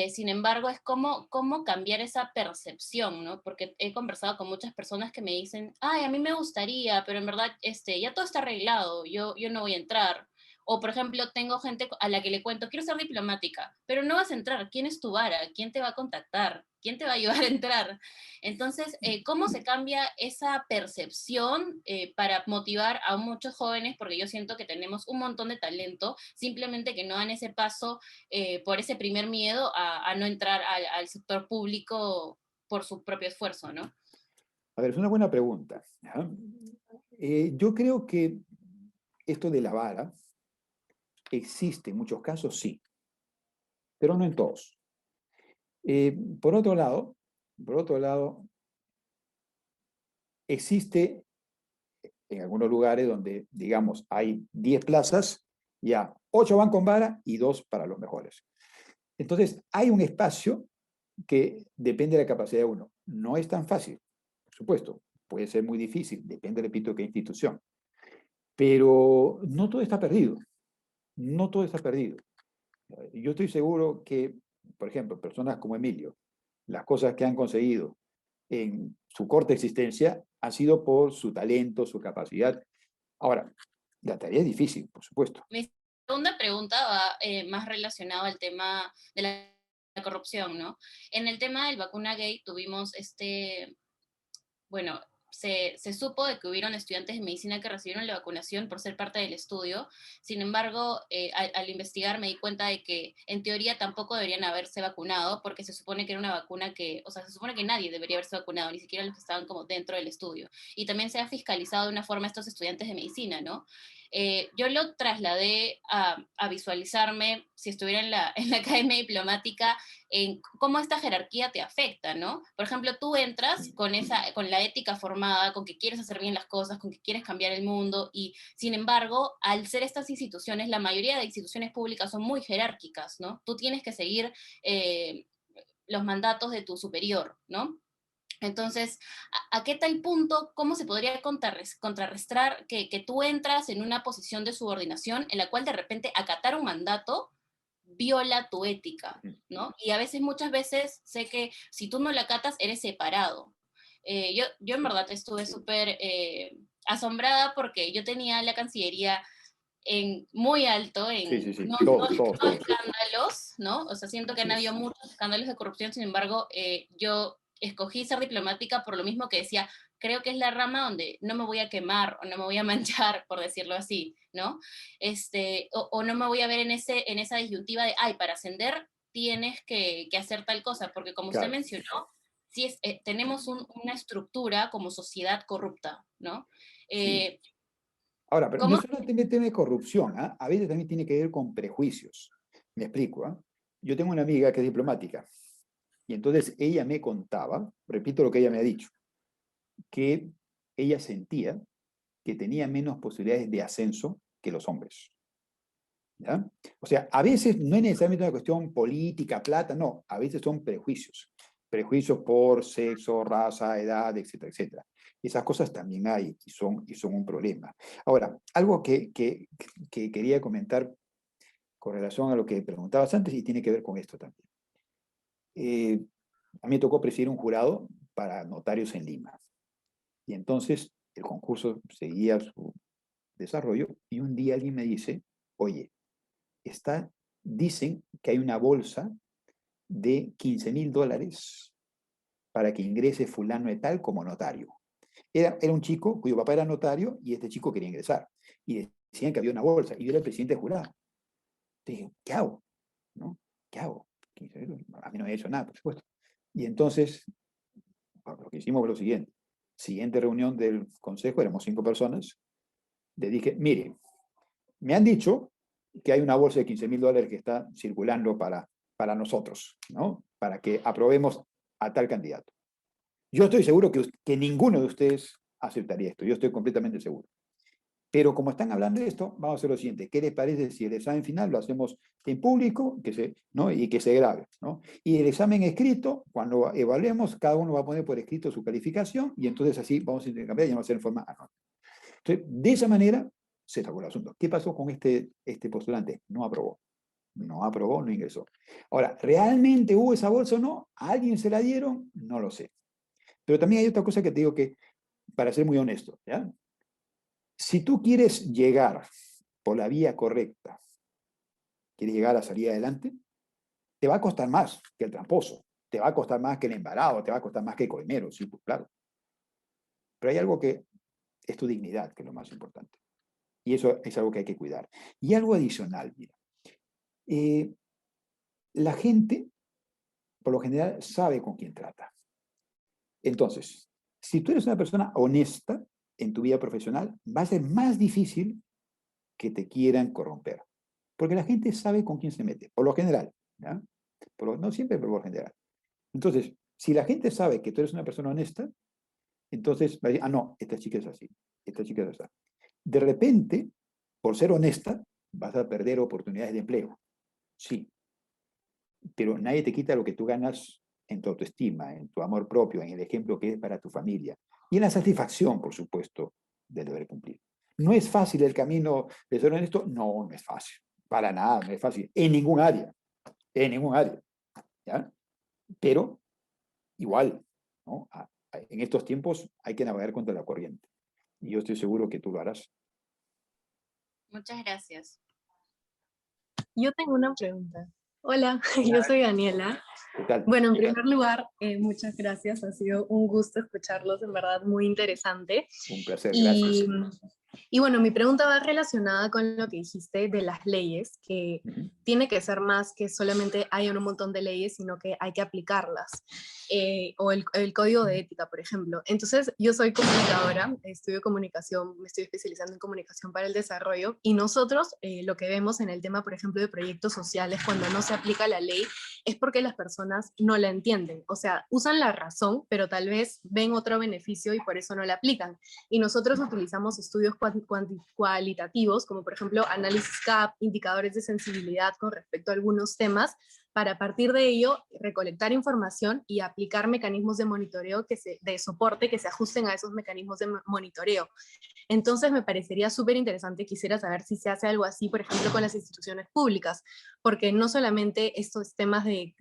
[SPEAKER 3] Sin embargo, es cómo cambiar esa percepción, ¿no? Porque he conversado con muchas personas que me dicen, ay, a mí me gustaría, pero en verdad ya todo está arreglado, yo no voy a entrar. O, por ejemplo, tengo gente a la que le cuento, quiero ser diplomática, pero no vas a entrar. ¿Quién es tu vara? ¿Quién te va a contactar? ¿Quién te va a ayudar a entrar? Entonces, ¿cómo se cambia esa percepción para motivar a muchos jóvenes? Porque yo siento que tenemos un montón de talento, simplemente que no dan ese paso por ese primer miedo a no entrar al sector público por su propio esfuerzo, ¿no?
[SPEAKER 2] A ver, es una buena pregunta. ¿Ya? Yo creo que esto de la vara existe en muchos casos, sí, pero no en todos. Por otro lado, existe en algunos lugares donde, digamos, hay 10 plazas, ya 8 van con vara y 2 para los mejores. Entonces, hay un espacio que depende de la capacidad de uno. No es tan fácil, por supuesto, puede ser muy difícil, depende, repito, de qué institución. Pero no todo está perdido, no todo está perdido. Yo estoy seguro que, por ejemplo, personas como Emilio, las cosas que han conseguido en su corta existencia han sido por su talento, su capacidad. Ahora, la tarea es difícil, por supuesto.
[SPEAKER 3] Mi segunda pregunta va más relacionado al tema de la corrupción, ¿no? En el tema del vacuna gay tuvimos bueno, se supo de que hubieron estudiantes de medicina que recibieron la vacunación por ser parte del estudio. Sin embargo, al investigar me di cuenta de que en teoría tampoco deberían haberse vacunado porque se supone que era una vacuna que, o sea, se supone que nadie debería haberse vacunado, ni siquiera los que estaban como dentro del estudio. Y también se ha fiscalizado de una forma a estos estudiantes de medicina, ¿no? Yo lo trasladé a visualizarme, si estuviera en la academia diplomática, en cómo esta jerarquía te afecta, ¿no? Por ejemplo, tú entras con la ética formada, con que quieres hacer bien las cosas, con que quieres cambiar el mundo, y sin embargo, al ser estas instituciones, la mayoría de instituciones públicas son muy jerárquicas, ¿no? Tú tienes que seguir los mandatos de tu superior, ¿no? Entonces, ¿a qué tal punto, cómo se podría contrarrestar que tú entras en una posición de subordinación en la cual de repente acatar un mandato viola tu ética, ¿no? Y a veces, muchas veces, sé que si tú no la acatas, eres separado. Yo en verdad estuve súper asombrada porque yo tenía la Cancillería muy alto,
[SPEAKER 2] Sí, sí,
[SPEAKER 3] no,
[SPEAKER 2] todos.
[SPEAKER 3] escándalos, ¿no? O sea, siento que han habido muchos escándalos de corrupción, sin embargo, yo escogí ser diplomática por lo mismo que decía, creo que es la rama donde no me voy a quemar o no me voy a manchar, por decirlo así, ¿no? O no me voy a ver en esa disyuntiva de, ay, para ascender tienes que hacer tal cosa, porque como usted
[SPEAKER 2] Claro.
[SPEAKER 3] mencionó, sí tenemos una estructura como sociedad corrupta, ¿no?
[SPEAKER 2] Sí. Ahora, pero no
[SPEAKER 3] ¿Cómo?
[SPEAKER 2] solo tiene tema de corrupción, ¿ah? A veces también tiene que ver con prejuicios. Me explico, ¿ah? Yo tengo una amiga que es diplomática y entonces ella me contaba, repito lo que ella me ha dicho, que ella sentía que tenía menos posibilidades de ascenso que los hombres. ¿Ya? O sea, a veces no es necesariamente una cuestión política, plata, no, a veces son prejuicios. Prejuicios por sexo, raza, edad, etcétera, etcétera. Esas cosas también hay y son un problema. Ahora, algo que quería comentar con relación a lo que preguntabas antes y tiene que ver con esto también. A mí me tocó presidir un jurado para notarios en Lima. Y entonces el concurso seguía su desarrollo y un día alguien me dice, oye, dicen que hay una bolsa de $15.000 para que ingrese fulano de tal como notario. Era un chico cuyo papá era notario y este chico quería ingresar. Y decían que había una bolsa y yo era el presidente del jurado. Dije, ¿qué hago? ¿No? ¿Qué hago? A mí no me ha hecho nada, por supuesto. Y entonces, lo que hicimos fue lo siguiente. Siguiente reunión del consejo, éramos 5 personas. Le dije, mire, me han dicho que hay una bolsa de $15.000 que está circulando para nosotros, ¿no? Para que aprobemos a tal candidato. Yo estoy seguro que ninguno de ustedes aceptaría esto, yo estoy completamente seguro. Pero como están hablando de esto, vamos a hacer lo siguiente. ¿Qué les parece si el examen final lo hacemos en público ¿no? Y que se grabe? ¿No? Y el examen escrito, cuando evaluemos, cada uno va a poner por escrito su calificación y entonces así vamos a intercambiar y vamos a hacer en forma anónima. Entonces, de esa manera se sacó el asunto. ¿Qué pasó con este postulante? No aprobó. no aprobó, no ingresó. Ahora, ¿realmente hubo esa bolsa o no? ¿A alguien se la dieron? No lo sé. Pero también hay otra cosa que te digo que, para ser muy honesto, ¿ya? Si tú quieres llegar por la vía correcta, quieres llegar a salir adelante, te va a costar más que el tramposo, te va a costar más que el embarado, te va a costar más que el coimero, sí, pues claro. Pero hay algo que es tu dignidad, que es lo más importante. Y eso es algo que hay que cuidar. Y algo adicional, mira. La gente, por lo general, sabe con quién trata. Entonces, si tú eres una persona honesta en tu vida profesional, va a ser más difícil que te quieran corromper. Porque la gente sabe con quién se mete, por lo general. ¿Ya? No siempre, pero por lo general. Entonces, si la gente sabe que tú eres una persona honesta, entonces va a decir, ah, no, esta chica es así, esta chica es así. De repente, por ser honesta, vas a perder oportunidades de empleo. Sí, pero nadie te quita lo que tú ganas en tu autoestima, en tu amor propio, en el ejemplo que es para tu familia y en la satisfacción, por supuesto, del deber cumplir. ¿No es fácil el camino de ser honesto? No, no es fácil. Para nada, no es fácil. En ningún área. En ningún área. ¿Ya? Pero igual, ¿no? En estos tiempos hay que navegar contra la corriente. Y yo estoy seguro que tú lo harás.
[SPEAKER 3] Muchas gracias.
[SPEAKER 4] Yo tengo una pregunta. Hola,
[SPEAKER 2] Hola.
[SPEAKER 4] yo soy Daniela.
[SPEAKER 2] ¿Qué tal?
[SPEAKER 4] Bueno, en primer lugar, muchas gracias. Ha sido un gusto escucharlos, en verdad, muy interesante.
[SPEAKER 2] Un placer,
[SPEAKER 4] Y,
[SPEAKER 2] gracias.
[SPEAKER 4] y bueno, mi pregunta va relacionada con lo que dijiste de las leyes, que tiene que ser más que solamente hayan un montón de leyes, sino que hay que aplicarlas. O el código de ética, por ejemplo. Entonces, yo soy comunicadora, estudio comunicación, me estoy especializando en comunicación para el desarrollo, y nosotros lo que vemos en el tema, por ejemplo, de proyectos sociales, cuando no se aplica la ley, es porque las personas no la entienden. O sea, usan la razón, pero tal vez ven otro beneficio y por eso no la aplican. Y nosotros utilizamos estudios cualitativos, como por ejemplo análisis CAP, indicadores de sensibilidad con respecto a algunos temas, para a partir de ello recolectar información y aplicar mecanismos de monitoreo de soporte que se ajusten a esos mecanismos de monitoreo. Entonces me parecería súper interesante, quisiera saber si se hace algo así, por ejemplo, con las instituciones públicas, porque no solamente estos temas de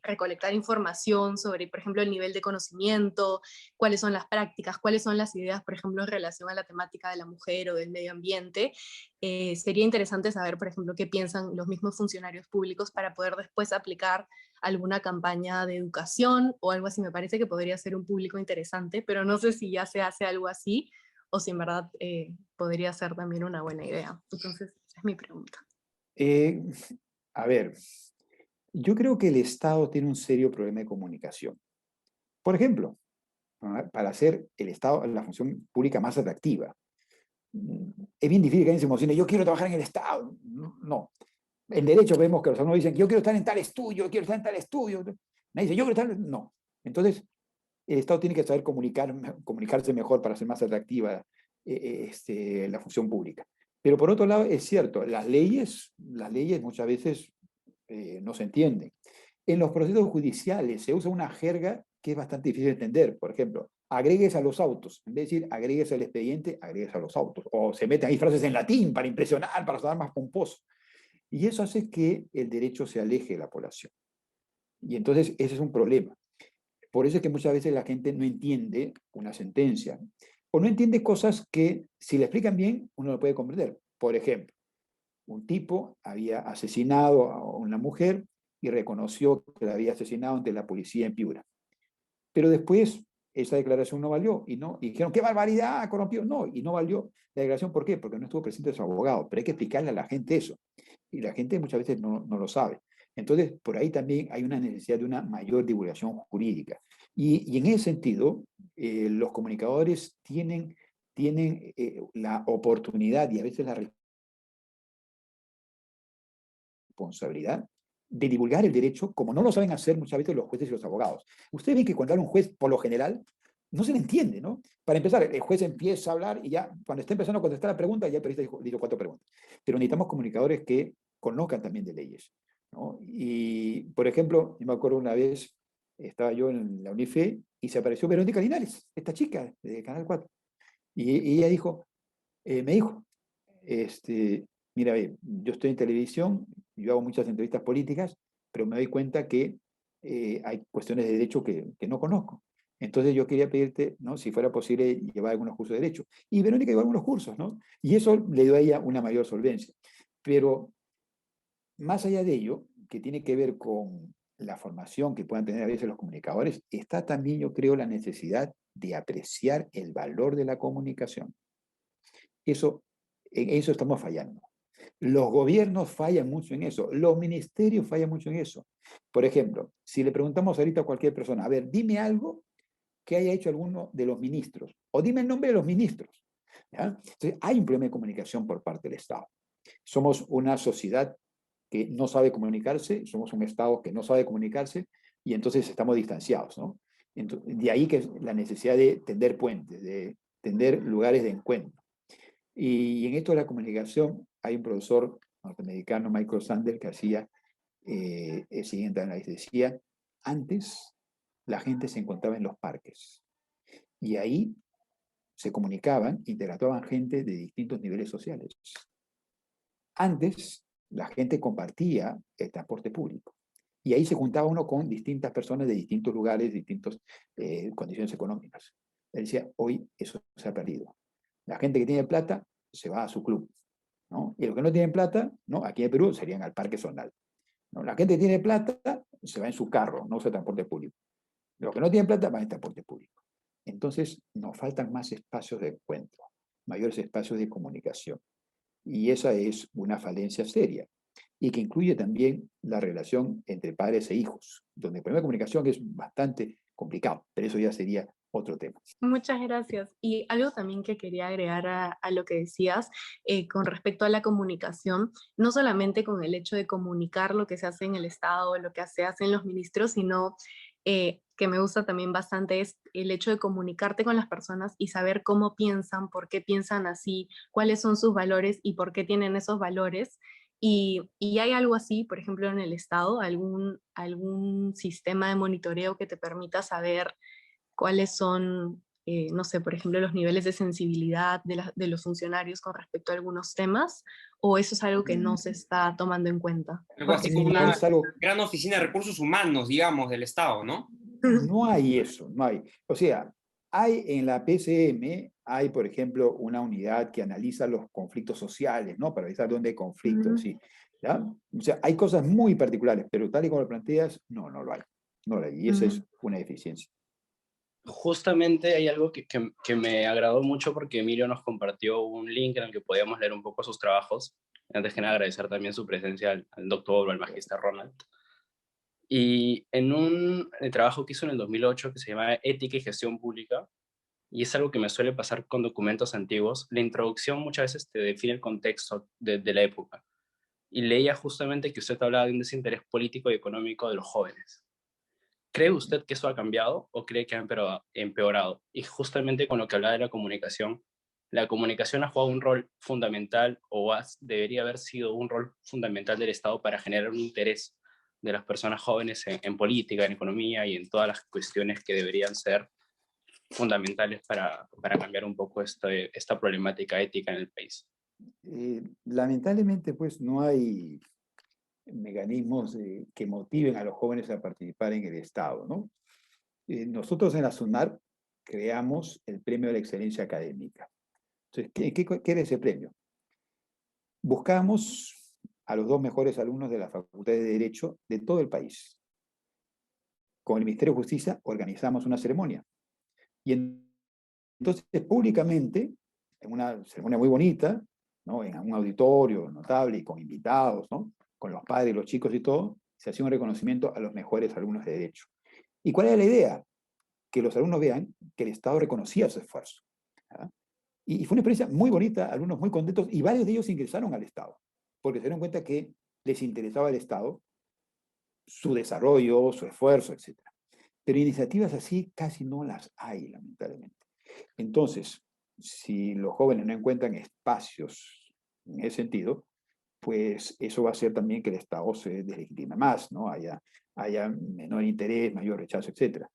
[SPEAKER 4] recolectar información sobre, por ejemplo, el nivel de conocimiento, cuáles son las prácticas, cuáles son las ideas, por ejemplo, en relación a la temática de la mujer o del medio ambiente, sería interesante saber, por ejemplo, qué piensan los mismos funcionarios públicos para poder después aplicar alguna campaña de educación o algo así. Me parece que podría ser un público interesante, pero no sé si ya se hace algo así o si en verdad podría ser también una buena idea. Entonces, esa es mi pregunta.
[SPEAKER 2] A ver, yo creo que el Estado tiene un serio problema de comunicación. Por ejemplo, para hacer el Estado la función pública más atractiva. Es bien difícil que alguien se emocione, yo quiero trabajar en el Estado. No. En derecho vemos que los alumnos dicen, yo quiero estar en tal estudio, quiero estar en tal estudio. Nadie dice, yo quiero estar... No. Entonces, el Estado tiene que saber comunicarse mejor para ser más atractiva la función pública. Pero por otro lado, es cierto, las leyes muchas veces no se entienden. En los procesos judiciales se usa una jerga que es bastante difícil de entender. Por ejemplo, agregues a los autos. En vez de decir agregues al expediente, agregues a los autos. O se meten ahí frases en latín para impresionar, para sonar más pomposo. Y eso hace que el derecho se aleje de la población. Y entonces ese es un problema. Por eso es que muchas veces la gente no entiende una sentencia. O no entiende cosas que, si le explican bien, uno lo puede comprender. Por ejemplo, un tipo había asesinado a una mujer y reconoció que la había asesinado ante la policía en Piura. Pero después esa declaración no valió y dijeron, ¡qué barbaridad! Corrompió. No, y no valió la declaración. ¿Por qué? Porque no estuvo presente su abogado. Pero hay que explicarle a la gente eso. Y la gente muchas veces no lo sabe. Entonces, por ahí también hay una necesidad de una mayor divulgación jurídica. Y en ese sentido, los comunicadores tienen la oportunidad y a veces la responsabilidad de divulgar el derecho, como no lo saben hacer muchas veces los jueces y los abogados. Ustedes ven que cuando habla un juez, por lo general, no se le entiende, ¿no? Para empezar, el juez empieza a hablar y ya, cuando está empezando a contestar la pregunta, ya el periodista dijo 4 preguntas. Pero necesitamos comunicadores que conozcan también de leyes, ¿no? Y, por ejemplo, yo me acuerdo una vez, estaba yo en la UNIFE y se apareció Verónica Linares, esta chica de Canal 4. Y ella dijo, me dijo, Mira, ve, yo estoy en televisión, yo hago muchas entrevistas políticas, pero me doy cuenta que hay cuestiones de derecho que no conozco. Entonces yo quería pedirte, ¿no? Si fuera posible llevar algunos cursos de derecho. Y Verónica llevó algunos cursos, ¿no? Y eso le dio a ella una mayor solvencia. Pero más allá de ello, que tiene que ver con la formación que puedan tener a veces los comunicadores, está también, yo creo, la necesidad de apreciar el valor de la comunicación. Eso, en eso estamos fallando. Los gobiernos fallan mucho en eso, los ministerios fallan mucho en eso. Por ejemplo, si le preguntamos ahorita a cualquier persona, a ver, dime algo que haya hecho alguno de los ministros, o dime el nombre de los ministros. ¿Ya? Entonces, hay un problema de comunicación por parte del Estado. Somos una sociedad que no sabe comunicarse, somos un Estado que no sabe comunicarse, y entonces estamos distanciados, ¿no? Entonces, de ahí que es la necesidad de tender puentes, de tender lugares de encuentro. Y en esto de la comunicación, hay un profesor norteamericano, Michael Sandel, que hacía el siguiente análisis. Decía, antes la gente se encontraba en los parques y ahí se comunicaban, interactuaban gente de distintos niveles sociales. Antes la gente compartía el transporte público y ahí se juntaba uno con distintas personas de distintos lugares, distintas condiciones económicas. Él decía, hoy eso se ha perdido. La gente que tiene plata se va a su club, ¿no? Y los que no tienen plata, ¿no? Aquí en Perú serían al Parque Zonal, ¿no? La gente que tiene plata se va en su carro, no usa transporte público. Los que no tienen plata van en transporte público. Entonces nos faltan más espacios de encuentro, mayores espacios de comunicación. Y esa es una falencia seria y que incluye también la relación entre padres e hijos, donde el problema de comunicación es bastante complicado, pero eso ya sería otro tema.
[SPEAKER 4] Muchas gracias. Y algo también que quería agregar a lo que decías con respecto a la comunicación, no solamente con el hecho de comunicar lo que se hace en el Estado, lo que se hace en los ministros, sino que me gusta también bastante es el hecho de comunicarte con las personas y saber cómo piensan, por qué piensan así, cuáles son sus valores y por qué tienen esos valores. Y hay algo así, por ejemplo, en el Estado, algún sistema de monitoreo que te permita saber cuáles son, no sé, por ejemplo, los niveles de sensibilidad de los funcionarios con respecto a algunos temas, o eso es algo que no se está tomando en cuenta.
[SPEAKER 1] Algo
[SPEAKER 4] Porque
[SPEAKER 1] así como
[SPEAKER 2] No
[SPEAKER 1] una
[SPEAKER 2] es algo,
[SPEAKER 1] gran oficina de recursos humanos, digamos, del Estado, ¿no?
[SPEAKER 2] no hay eso, no hay. O sea, hay en la PCM, hay, por ejemplo, una unidad que analiza los conflictos sociales, ¿no? Para avisar dónde hay conflictos, sí. ¿Ya? O sea, hay cosas muy particulares, pero tal y como lo planteas, no, no lo hay. No lo hay. Y esa es una deficiencia.
[SPEAKER 5] Justamente hay algo que me agradó mucho porque Emilio nos compartió un link en el que podíamos leer un poco sus trabajos. Antes que nada, agradecer también su presencia al doctor o al magíster Ronald. Y en un trabajo que hizo en el 2008 que se llama Ética y Gestión Pública, y es algo que me suele pasar con documentos antiguos, la introducción muchas veces te define el contexto de la época. Y leía justamente que usted hablaba de un desinterés político y económico de los jóvenes. ¿Cree usted que eso ha cambiado o cree que ha empeorado? Y justamente con lo que hablaba de la comunicación ha jugado un rol fundamental o debería haber sido un rol fundamental del Estado para generar un interés de las personas jóvenes en política, en economía y en todas las cuestiones que deberían ser fundamentales para cambiar un poco esta problemática ética en el país.
[SPEAKER 2] Lamentablemente, pues no hay mecanismos que motiven a los jóvenes a participar en el Estado, ¿no? Nosotros en la SUNAR creamos el Premio de la Excelencia Académica. Entonces, ¿qué era ese premio? Buscamos a los 2 mejores alumnos de la Facultad de Derecho de todo el país. Con el Ministerio de Justicia organizamos una ceremonia. Y entonces, públicamente, en una ceremonia muy bonita, ¿no? En un auditorio notable y con invitados, ¿no? Con los padres, los chicos y todo, se hacía un reconocimiento a los mejores alumnos de Derecho. ¿Y cuál era la idea? Que los alumnos vean que el Estado reconocía su esfuerzo. ¿Ah? Y fue una experiencia muy bonita, alumnos muy contentos, y varios de ellos ingresaron al Estado, porque se dieron cuenta que les interesaba el Estado, su desarrollo, su esfuerzo, etc. Pero iniciativas así casi no las hay, lamentablemente. Entonces, si los jóvenes no encuentran espacios en ese sentido, pues eso va a hacer también que el Estado se deslegitime más, ¿no? Haya menor interés, mayor rechazo, etc.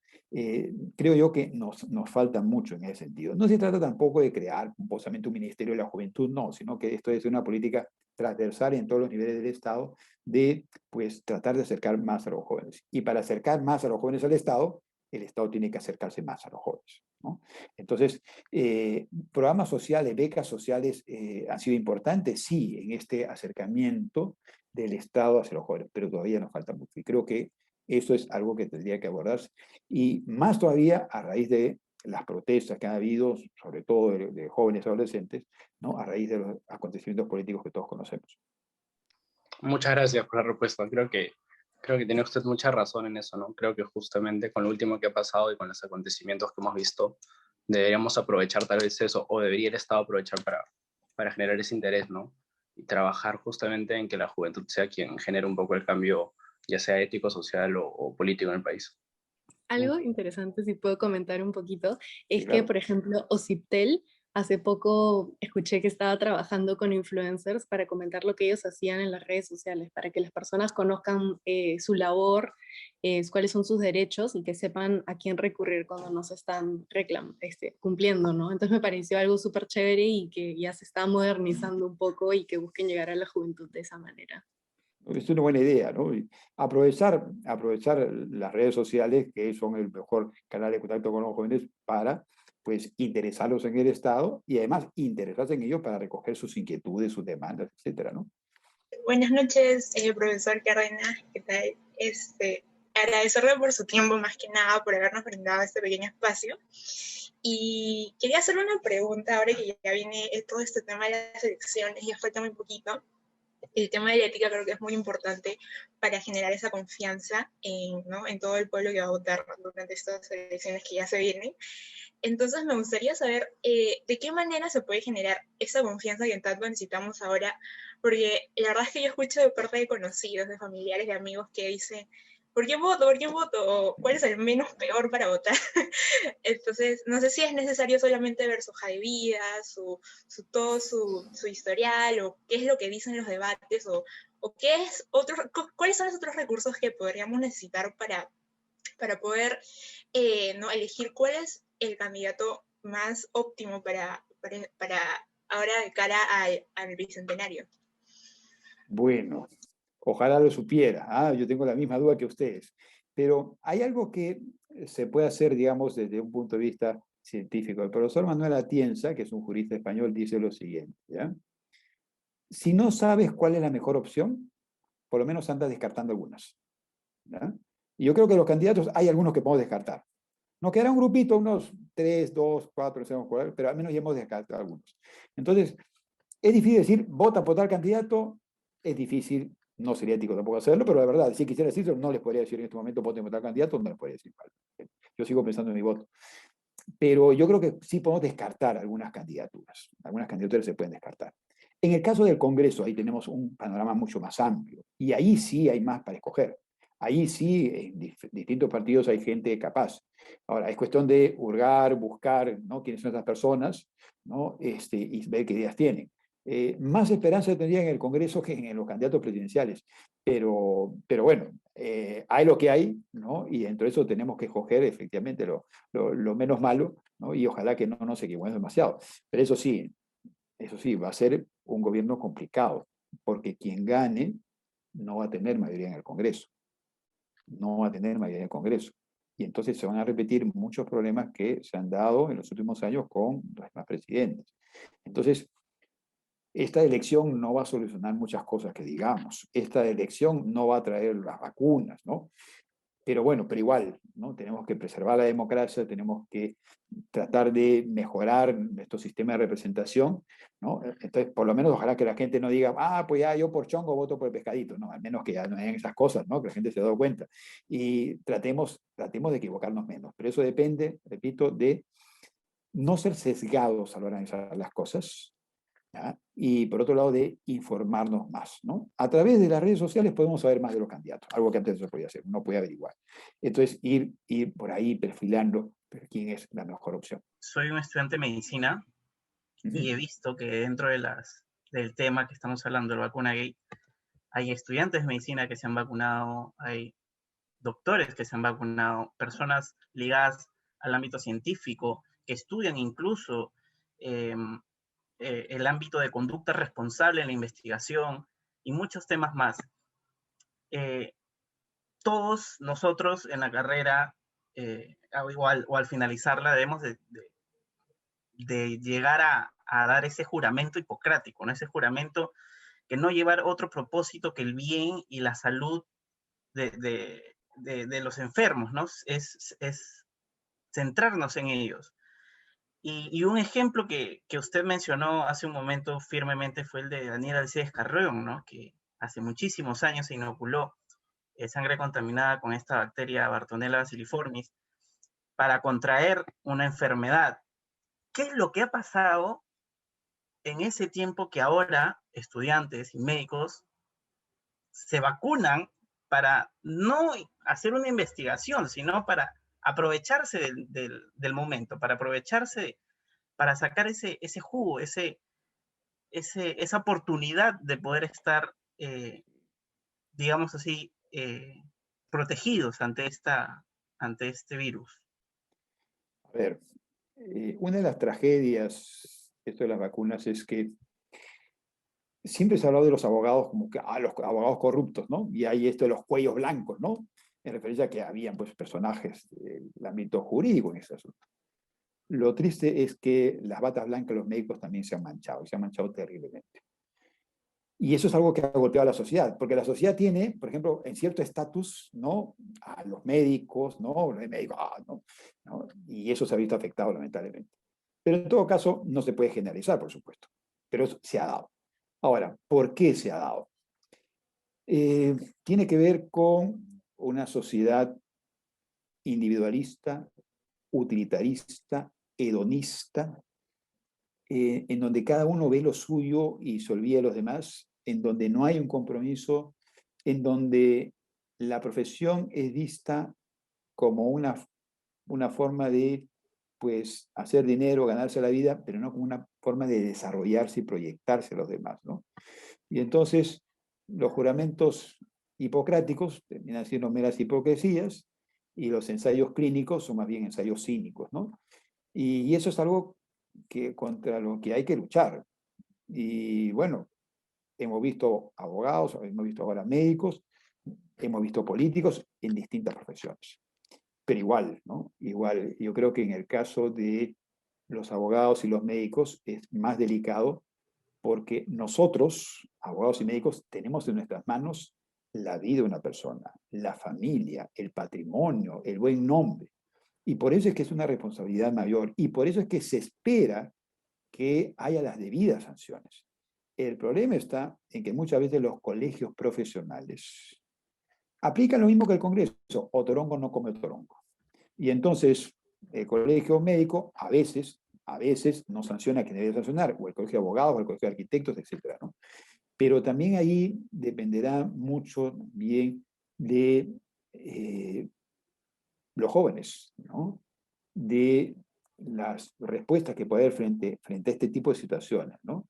[SPEAKER 2] creo yo que nos falta mucho en ese sentido. No se trata tampoco de crear pomposamente un Ministerio de la Juventud, no, sino que esto es una política transversal en todos los niveles del Estado de pues, tratar de acercar más a los jóvenes. Y para acercar más a los jóvenes al Estado, el Estado tiene que acercarse más a los jóvenes, ¿no? Entonces, programas sociales, becas sociales han sido importantes, sí, en este acercamiento del Estado hacia los jóvenes, pero todavía nos falta mucho. Y creo que eso es algo que tendría que abordarse. Y más todavía a raíz de las protestas que han habido, sobre todo de jóvenes y adolescentes, ¿no? A raíz de los acontecimientos políticos que todos conocemos.
[SPEAKER 5] Muchas gracias por la respuesta. Creo que tiene usted mucha razón en eso, ¿no? Creo que justamente con lo último que ha pasado y con los acontecimientos que hemos visto, deberíamos aprovechar tal vez eso, o debería el Estado aprovechar para generar ese interés, ¿no? Y trabajar justamente en que la juventud sea quien genere un poco el cambio, ya sea ético, social o político en el país.
[SPEAKER 4] Algo interesante, si puedo comentar un poquito, es
[SPEAKER 2] Sí,
[SPEAKER 4] que,
[SPEAKER 2] claro.
[SPEAKER 4] por ejemplo, Ociptel, hace poco escuché que estaba trabajando con influencers para comentar lo que ellos hacían en las redes sociales, para que las personas conozcan su labor, cuáles son sus derechos y que sepan a quién recurrir cuando no se están cumpliendo, ¿no? Entonces me pareció algo súper chévere y que ya se está modernizando un poco y que busquen llegar a la juventud de esa manera.
[SPEAKER 2] Es una buena idea, ¿no? Y aprovechar las redes sociales, que son el mejor canal de contacto con los jóvenes, para pues interesarlos en el Estado y además interesarse en ellos para recoger sus inquietudes, sus demandas, etcétera, ¿no?
[SPEAKER 6] Buenas noches, profesor Cárdenas, ¿qué tal? Agradecerle por su tiempo, más que nada, por habernos brindado este pequeño espacio. Y quería hacerle una pregunta, ahora que ya viene todo este tema de las elecciones, ya falta muy poquito. El tema de la ética creo que es muy importante para generar esa confianza ¿no? en todo el pueblo que va a votar durante estas elecciones que ya se vienen. Entonces me gustaría saber de qué manera se puede generar esa confianza que tanto necesitamos ahora, porque la verdad es que yo escucho de parte de conocidos, de familiares, de amigos que dicen, ¿por quién voto? ¿Por quién voto? ¿O cuál es el menos peor para votar? Entonces, no sé si es necesario solamente ver su hoja de vida, todo su historial, o qué es lo que dicen los debates, o cuáles son los otros recursos que podríamos necesitar para poder ¿no? elegir cuál es el candidato más óptimo para ahora de cara al bicentenario.
[SPEAKER 2] Bueno, ojalá lo supiera. Yo tengo la misma duda que ustedes. Pero hay algo que se puede hacer, digamos, desde un punto de vista científico. El profesor Manuel Atienza, que es un jurista español, dice lo siguiente, ¿ya? Si no sabes cuál es la mejor opción, por lo menos andas descartando algunas, ¿ya? Y yo creo que los candidatos hay algunos que podemos descartar. Nos quedará un grupito, unos 3, 2, 4, no sabemos cuál, pero al menos ya hemos descartado algunos. Entonces, es difícil decir, vota por tal candidato, es difícil, no sería ético tampoco hacerlo, pero la verdad, si quisiera decirlo, no les podría decir en este momento, voten por tal candidato, no les podría decir cuál. Yo sigo pensando en mi voto. Pero yo creo que sí podemos descartar algunas candidaturas se pueden descartar. En el caso del Congreso, ahí tenemos un panorama mucho más amplio, y ahí sí hay más para escoger. Ahí sí, en distintos partidos hay gente capaz. Ahora, es cuestión de hurgar, buscar, ¿no? quiénes son esas personas, ¿no? Y ver qué ideas tienen. Más esperanza tendría en el Congreso que en los candidatos presidenciales. Pero bueno, hay lo que hay, ¿no? Y dentro de eso tenemos que escoger efectivamente lo menos malo, ¿no? Y ojalá que no nos equivoquemos demasiado. Pero eso sí, va a ser un gobierno complicado, porque quien gane no va a tener mayoría en el Congreso. No va a tener mayoría en el Congreso. Y entonces se van a repetir muchos problemas que se han dado en los últimos años con los demás presidentes. Entonces, esta elección no va a solucionar muchas cosas que digamos. Esta elección no va a traer las vacunas, ¿no? Pero bueno, pero igual, ¿no? Tenemos que preservar la democracia, tenemos que tratar de mejorar nuestro sistema de representación, ¿no? Entonces, por lo menos ojalá que la gente no diga, pues ya yo por chongo voto por el pescadito, ¿no? Al menos que ya no hayan esas cosas, ¿no? Que la gente se ha dado cuenta. Y tratemos de equivocarnos menos. Pero eso depende, repito, de no ser sesgados a la hora de analizar las cosas, ¿ya? Y por otro lado de informarnos más, ¿no? A través de las redes sociales podemos saber más de los candidatos, algo que antes no se podía hacer, uno podía averiguar. Entonces ir por ahí perfilando quién es la mejor opción.
[SPEAKER 7] Soy un estudiante de medicina y he visto que dentro del tema que estamos hablando, el vacuna gay, hay estudiantes de medicina que se han vacunado, hay doctores que se han vacunado, personas ligadas al ámbito científico, que estudian incluso el ámbito de conducta responsable en la investigación y muchos temas más. Todos nosotros en la carrera, o al finalizarla, debemos de llegar a dar ese juramento hipocrático, ¿no? Ese juramento que no llevar otro propósito que el bien y la salud de los enfermos, ¿no? Es centrarnos en ellos. Y un ejemplo que usted mencionó hace un momento firmemente fue el de Daniel Alcides Carrión, ¿no? Que hace muchísimos años se inoculó sangre contaminada con esta bacteria Bartonella bacilliformis para contraer una enfermedad. ¿Qué es lo que ha pasado en ese tiempo que ahora estudiantes y médicos se vacunan para no hacer una investigación, sino para aprovecharse del momento, para aprovecharse, para sacar ese jugo, esa oportunidad de poder estar, digamos así, protegidos ante este virus?
[SPEAKER 2] A ver, una de las tragedias, esto de las vacunas, es que siempre se ha hablado de los abogados como que, los abogados corruptos, ¿no? Y hay esto de los cuellos blancos, ¿no? En referencia a que habían, pues, personajes del ámbito jurídico en ese asunto. Lo triste es que las batas blancas de los médicos también se han manchado, y se han manchado terriblemente. Y eso es algo que ha golpeado a la sociedad, porque la sociedad tiene, por ejemplo, en cierto estatus, ¿no? A los médicos, ¿no? Los médicos, ¿no? Y eso se ha visto afectado, lamentablemente. Pero en todo caso, no se puede generalizar, por supuesto. Pero eso se ha dado. Ahora, ¿por qué se ha dado? Tiene que ver con una sociedad individualista, utilitarista, hedonista, en donde cada uno ve lo suyo y se olvida de los demás, en donde no hay un compromiso, en donde la profesión es vista como una forma de, pues, hacer dinero, ganarse la vida, pero no como una forma de desarrollarse y proyectarse a los demás, ¿no? Y entonces los juramentos hipocráticos terminan siendo meras hipocresías y los ensayos clínicos son más bien ensayos cínicos, ¿no? Y eso es algo contra lo que hay que luchar. Y bueno, hemos visto abogados, hemos visto ahora médicos, hemos visto políticos en distintas profesiones. Pero igual, ¿no? Igual, yo creo que en el caso de los abogados y los médicos es más delicado porque nosotros, abogados y médicos, tenemos en nuestras manos la vida de una persona, la familia, el patrimonio, el buen nombre. Y por eso es que es una responsabilidad mayor y por eso es que se espera que haya las debidas sanciones. El problema está en que muchas veces los colegios profesionales aplican lo mismo que el Congreso, o torongo no come torongo. Y entonces el colegio médico a veces no sanciona a quien debe sancionar, o el colegio de abogados, o el colegio de arquitectos, etc., ¿no? Pero también ahí dependerá mucho bien de los jóvenes, ¿no? De las respuestas que puede haber frente a este tipo de situaciones, ¿no?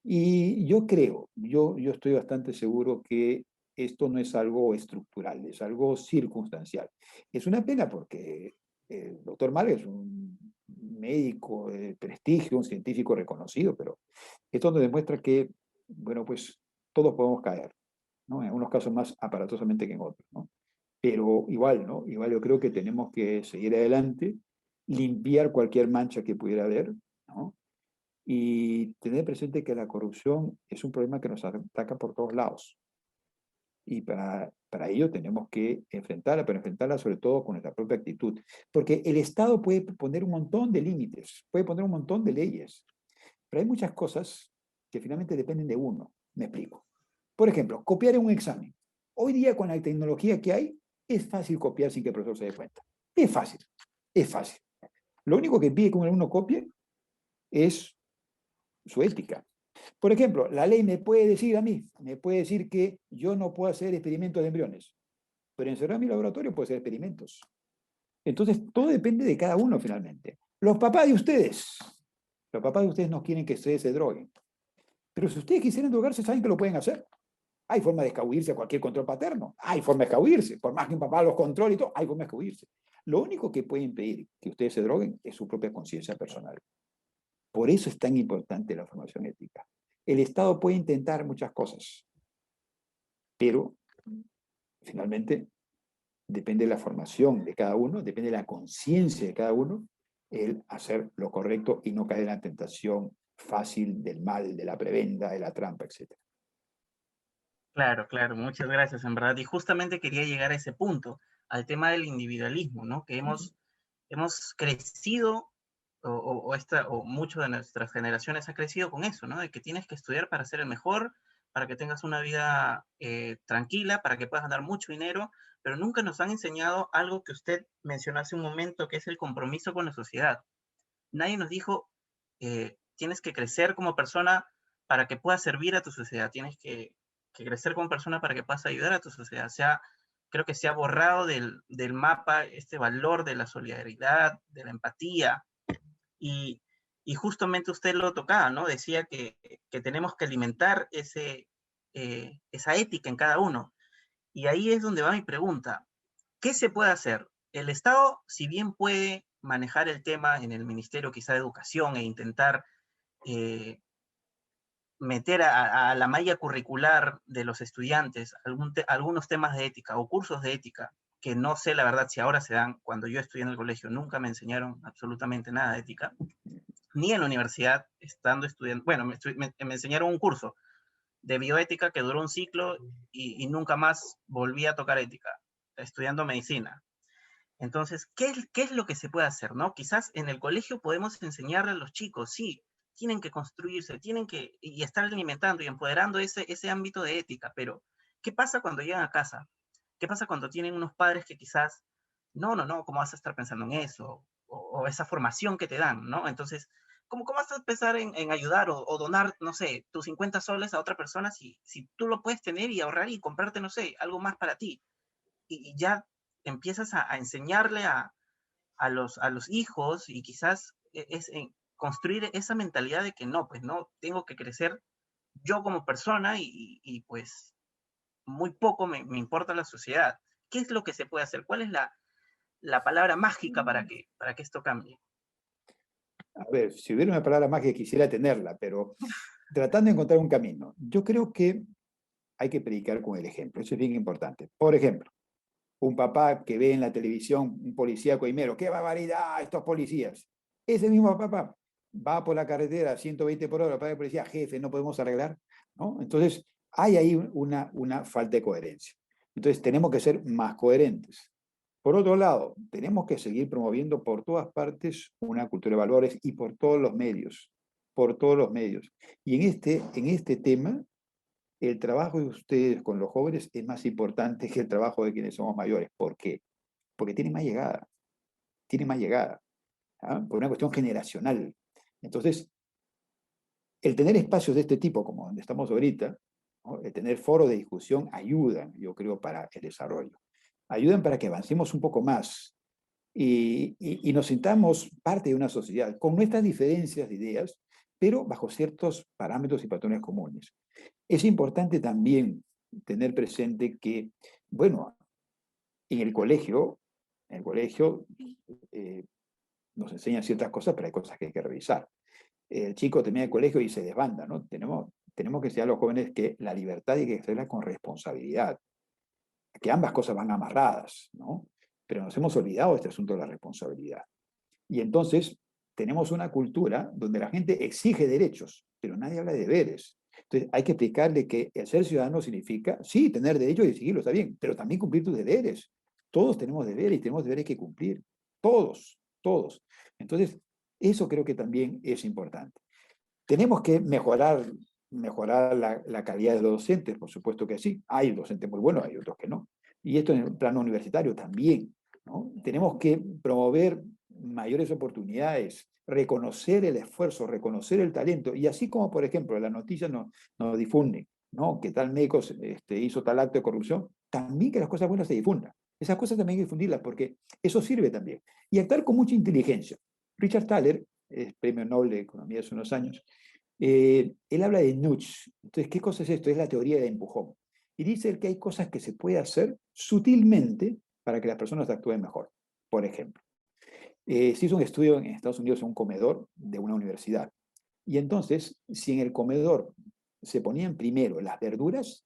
[SPEAKER 2] Y yo creo, yo estoy bastante seguro que esto no es algo estructural, es algo circunstancial. Es una pena porque el doctor Marga es un médico de prestigio, un científico reconocido, pero esto nos demuestra que, bueno, pues todos podemos caer, ¿no? En unos casos más aparatosamente que en otros, ¿no? Pero igual, ¿no? Igual yo creo que tenemos que seguir adelante, limpiar cualquier mancha que pudiera haber, ¿no? Y tener presente que la corrupción es un problema que nos ataca por todos lados. Y para ello tenemos que enfrentarla, pero enfrentarla sobre todo con nuestra propia actitud. Porque el Estado puede poner un montón de límites, puede poner un montón de leyes, pero hay muchas cosas que finalmente dependen de uno. Me explico. Por ejemplo, copiar en un examen. Hoy día con la tecnología que hay, es fácil copiar sin que el profesor se dé cuenta. Es fácil, es fácil. Lo único que pide que un alumno copie es su ética. Por ejemplo, la ley me puede decir a mí, me puede decir que yo no puedo hacer experimentos de embriones, pero encerrar mi laboratorio puede hacer experimentos. Entonces, todo depende de cada uno finalmente. Los papás de ustedes no quieren que ustedes se droguen. Pero si ustedes quisieran drogarse, saben que lo pueden hacer. Hay forma de escabullirse a cualquier control paterno. Hay forma de escabullirse. Por más que un papá los controle y todo, hay forma de escabullirse. Lo único que puede impedir que ustedes se droguen es su propia conciencia personal. Por eso es tan importante la formación ética. El Estado puede intentar muchas cosas, pero finalmente depende de la formación de cada uno, depende de la conciencia de cada uno, el hacer lo correcto y no caer en la tentación fácil del mal, de la prebenda, de la trampa, etc.
[SPEAKER 7] Claro, claro, muchas gracias, en verdad. Y justamente quería llegar a ese punto, al tema del individualismo, ¿no? Que hemos crecido, o mucho de nuestras generaciones ha crecido con eso, ¿no? De que tienes que estudiar para ser el mejor, para que tengas una vida tranquila, para que puedas ganar mucho dinero, pero nunca nos han enseñado algo que usted mencionó hace un momento, que es el compromiso con la sociedad. Nadie nos dijo, tienes que crecer como persona para que puedas servir a tu sociedad, tienes que crecer como persona para que puedas ayudar a tu sociedad. Creo que se ha borrado del mapa este valor de la solidaridad, de la empatía, y, y justamente usted lo tocaba, ¿no? Decía que tenemos que alimentar esa ética en cada uno. Y ahí es donde va mi pregunta. ¿Qué se puede hacer? El Estado, si bien puede manejar el tema en el Ministerio quizá de Educación e intentar meter a la malla curricular de los estudiantes algunos temas de ética o cursos de ética, que no sé la verdad si ahora se dan, cuando yo estudié en el colegio nunca me enseñaron absolutamente nada de ética, ni en la universidad, estando estudiando, bueno, me enseñaron un curso de bioética que duró un ciclo y nunca más volví a tocar ética, estudiando medicina. Entonces, ¿qué es lo que se puede hacer, no? Quizás en el colegio podemos enseñarle a los chicos, sí, tienen que construirse, y estar alimentando y empoderando ese ámbito de ética, pero ¿qué pasa cuando llegan a casa? ¿Qué pasa cuando tienen unos padres que quizás, no, ¿cómo vas a estar pensando en eso? O esa formación que te dan, ¿no? Entonces, ¿cómo vas a empezar en ayudar o donar, no sé, tus 50 soles a otra persona si tú lo puedes tener y ahorrar y comprarte, no sé, algo más para ti? Y ya empiezas a enseñarle a los hijos y quizás construir esa mentalidad de que no, pues no, tengo que crecer yo como persona y pues muy poco me importa la sociedad. ¿Qué es lo que se puede hacer? ¿Cuál es la palabra mágica para que esto cambie?
[SPEAKER 2] A ver, si hubiera una palabra mágica quisiera tenerla, pero tratando de encontrar un camino. Yo creo que hay que predicar con el ejemplo, eso es bien importante. Por ejemplo, un papá que ve en la televisión un policía coimero, ¡qué barbaridad estos policías! Ese mismo papá va por la carretera a 120 por hora para el policía, jefe, no podemos arreglar, ¿no? Entonces, hay ahí una falta de coherencia. Entonces, tenemos que ser más coherentes. Por otro lado, tenemos que seguir promoviendo por todas partes una cultura de valores y por todos los medios, por todos los medios. Y en este tema, el trabajo de ustedes con los jóvenes es más importante que el trabajo de quienes somos mayores. ¿Por qué? Porque tiene más llegada, ¿ah? Por una cuestión generacional. Entonces, el tener espacios de este tipo, como donde estamos ahorita, ¿no? El tener foros de discusión ayudan, yo creo, para el desarrollo. Ayudan para que avancemos un poco más y nos sintamos parte de una sociedad con nuestras diferencias de ideas, pero bajo ciertos parámetros y patrones comunes. Es importante también tener presente que, bueno, en el colegio nos enseñan ciertas cosas, pero hay cosas que hay que revisar. El chico termina el colegio y se desbanda, ¿no? Tenemos que enseñar a los jóvenes que la libertad hay que ejercerla con responsabilidad, que ambas cosas van amarradas, ¿no? Pero nos hemos olvidado de este asunto de la responsabilidad. Y entonces tenemos una cultura donde la gente exige derechos, pero nadie habla de deberes. Entonces hay que explicarle que el ser ciudadano significa, sí, tener derechos y exigirlos, está bien, pero también cumplir tus deberes. Todos tenemos deberes y tenemos deberes que cumplir. Todos, todos. Entonces, eso creo que también es importante. Tenemos que mejorar la calidad de los docentes, por supuesto que sí. Hay docentes muy buenos, hay otros que no. Y esto en el plano universitario también, ¿no? Tenemos que promover mayores oportunidades, reconocer el esfuerzo, reconocer el talento, y así como, por ejemplo, las noticias nos difunden, ¿no? Que tal médico hizo tal acto de corrupción, también que las cosas buenas se difundan. Esas cosas también hay que difundirlas porque eso sirve también. Y actuar con mucha inteligencia. Richard Thaler, premio Nobel de Economía hace unos años, él habla de nudge. Entonces, ¿qué cosa es esto? Es la teoría del empujón. Y dice que hay cosas que se puede hacer sutilmente para que las personas actúen mejor. Por ejemplo, se hizo un estudio en Estados Unidos en un comedor de una universidad. Y entonces, si en el comedor se ponían primero las verduras,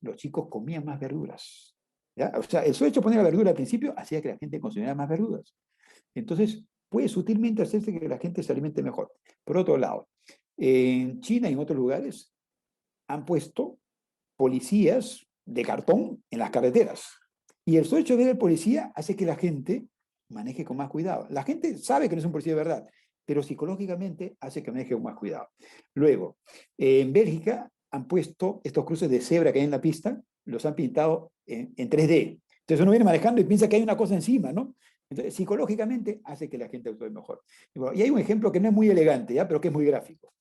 [SPEAKER 2] los chicos comían más verduras. ¿Ya? O sea, el solo hecho de poner la verdura al principio hacía que la gente consumiera más verduras. Entonces, puede sutilmente hacerse que la gente se alimente mejor. Por otro lado, en China y en otros lugares han puesto policías de cartón en las carreteras. Y el solo hecho de ver al policía hace que la gente maneje con más cuidado. La gente sabe que no es un policía de verdad, pero psicológicamente hace que maneje con más cuidado. Luego, en Bélgica han puesto estos cruces de cebra que hay en la pista, los han pintado en 3D. Entonces uno viene manejando y piensa que hay una cosa encima, ¿no? Entonces, psicológicamente hace que la gente actúe mejor. Y hay un ejemplo que no es muy elegante, ¿ya? Pero que es muy gráfico.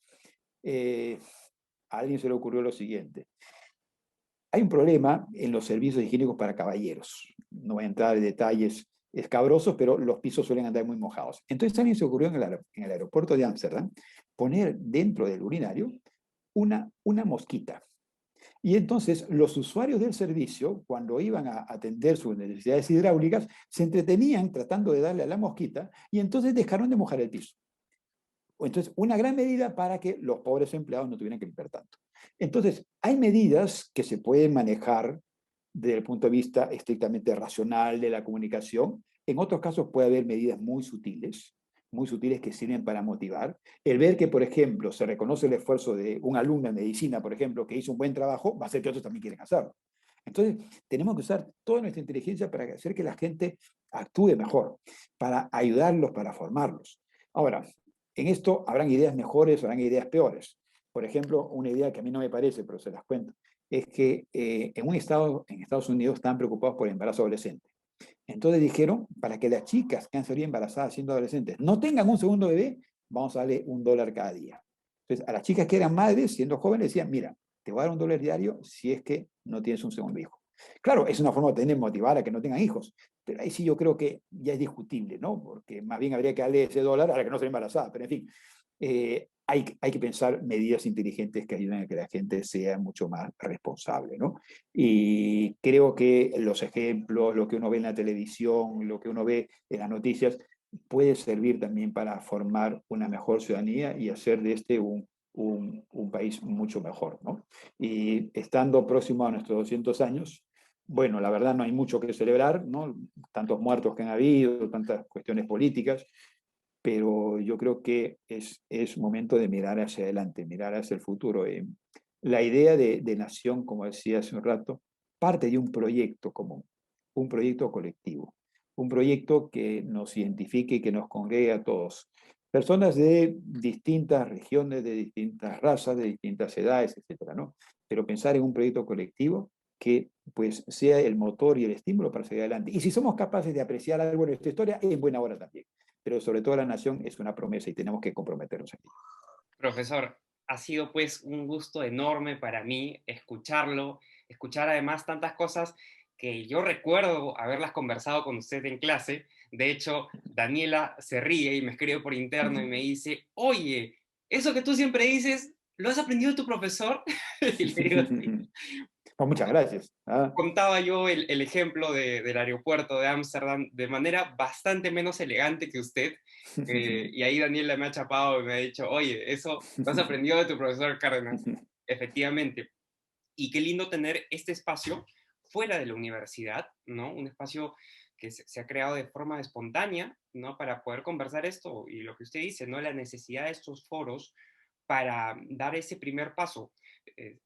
[SPEAKER 2] A alguien se le ocurrió lo siguiente. Hay un problema en los servicios higiénicos para caballeros. No voy a entrar en detalles escabrosos, pero los pisos suelen andar muy mojados. Entonces a alguien se ocurrió en el aeropuerto de Ámsterdam poner dentro del urinario una mosquita. Y entonces los usuarios del servicio, cuando iban a atender sus necesidades hidráulicas, se entretenían tratando de darle a la mosquita y entonces dejaron de mojar el piso. Entonces, una gran medida para que los pobres empleados no tuvieran que limpiar tanto. Entonces, hay medidas que se pueden manejar desde el punto de vista estrictamente racional de la comunicación. En otros casos puede haber medidas muy sutiles que sirven para motivar. El ver que, por ejemplo, se reconoce el esfuerzo de un alumno en medicina, por ejemplo, que hizo un buen trabajo, va a hacer que otros también quieren hacerlo. Entonces, tenemos que usar toda nuestra inteligencia para hacer que la gente actúe mejor, para ayudarlos, para formarlos. Ahora, en esto habrán ideas mejores, habrán ideas peores. Por ejemplo, una idea que a mí no me parece, pero se las cuento, es que en Estados Unidos están preocupados por el embarazo adolescente. Entonces dijeron, para que las chicas que han salido embarazadas siendo adolescentes no tengan un segundo bebé, vamos a darle $1 cada día. Entonces, a las chicas que eran madres, siendo jóvenes, decían, mira, te voy a dar $1 diario si es que no tienes un segundo hijo. Claro, es una forma de tener motivar a que no tengan hijos, pero ahí sí yo creo que ya es discutible, ¿no? Porque más bien habría que darle ese $1 a la que no esté embarazada, pero en fin, hay que pensar medidas inteligentes que ayuden a que la gente sea mucho más responsable, ¿no? Y creo que los ejemplos, lo que uno ve en la televisión, lo que uno ve en las noticias, puede servir también para formar una mejor ciudadanía y hacer de este un país mucho mejor, ¿no? Y estando próximo a nuestros 200 años, bueno, la verdad no hay mucho que celebrar, ¿no? Tantos muertos que han habido, tantas cuestiones políticas, pero yo creo que es momento de mirar hacia adelante, mirar hacia el futuro. La idea de nación, como decía hace un rato, parte de un proyecto común, un proyecto colectivo, un proyecto que nos identifique y que nos congregue a todos. Personas de distintas regiones, de distintas razas, de distintas edades, etcétera, ¿no? Pero pensar en un proyecto colectivo que pues sea el motor y el estímulo para seguir adelante. Y si somos capaces de apreciar algo en nuestra historia, en buena hora también. Pero sobre todo la nación es una promesa y tenemos que comprometernos aquí.
[SPEAKER 1] Profesor, ha sido pues un gusto enorme para mí escucharlo, escuchar además tantas cosas que yo recuerdo haberlas conversado con usted en clase. De hecho, Daniela se ríe y me escribe por interno y me dice, oye, eso que tú siempre dices, ¿lo has aprendido de tu profesor? Y le digo, sí.
[SPEAKER 2] Pues muchas gracias.
[SPEAKER 1] Contaba yo el ejemplo del aeropuerto de Ámsterdam de manera bastante menos elegante que usted, y ahí Daniela me ha chapado y me ha dicho, oye, eso lo has aprendido de tu profesor Cárdenas, efectivamente. Y qué lindo tener este espacio fuera de la universidad, ¿no? Un espacio que se ha creado de forma espontánea, ¿no? Para poder conversar esto y lo que usted dice, ¿no? La necesidad de estos foros para dar ese primer paso.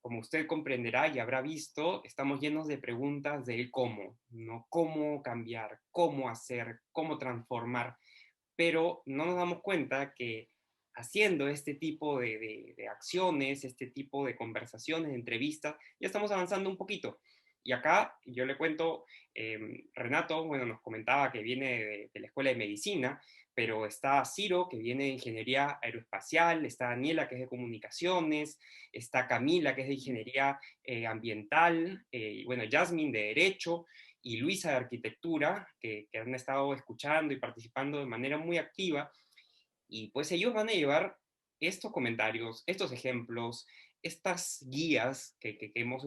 [SPEAKER 1] Como usted comprenderá y habrá visto, estamos llenos de preguntas del cómo, ¿no? Cómo cambiar, cómo hacer, cómo transformar, pero no nos damos cuenta que haciendo este tipo de acciones, este tipo de conversaciones, de entrevistas, ya estamos avanzando un poquito. Y acá yo le cuento, Renato, bueno, nos comentaba que viene de la Escuela de Medicina, pero está Ciro, que viene de Ingeniería Aeroespacial, está Daniela, que es de Comunicaciones, está Camila, que es de Ingeniería Ambiental, y bueno, Jasmine de Derecho, y Luisa de Arquitectura, que han estado escuchando y participando de manera muy activa, y pues ellos van a llevar estos comentarios, estos ejemplos, estas guías que hemos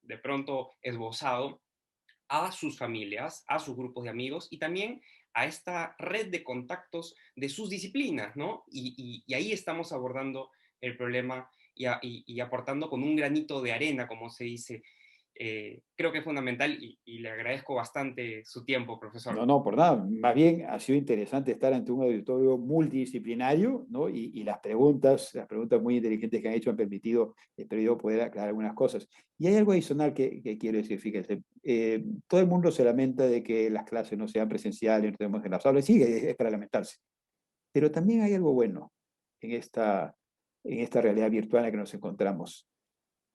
[SPEAKER 1] de pronto esbozado a sus familias, a sus grupos de amigos y también a esta red de contactos de sus disciplinas, ¿no? Y ahí estamos abordando el problema y aportando con un granito de arena, como se dice. Creo que es fundamental y le agradezco bastante su tiempo, profesor.
[SPEAKER 2] No, no, por nada. Más bien ha sido interesante estar ante un auditorio multidisciplinario, ¿no? Y las preguntas muy inteligentes que han hecho han permitido, espero yo, poder aclarar algunas cosas. Y hay algo adicional que quiero decir, fíjense. Todo el mundo se lamenta de que las clases no sean presenciales, no tenemos en las aulas. Sí, es para lamentarse. Pero también hay algo bueno en esta realidad virtual en la que nos encontramos,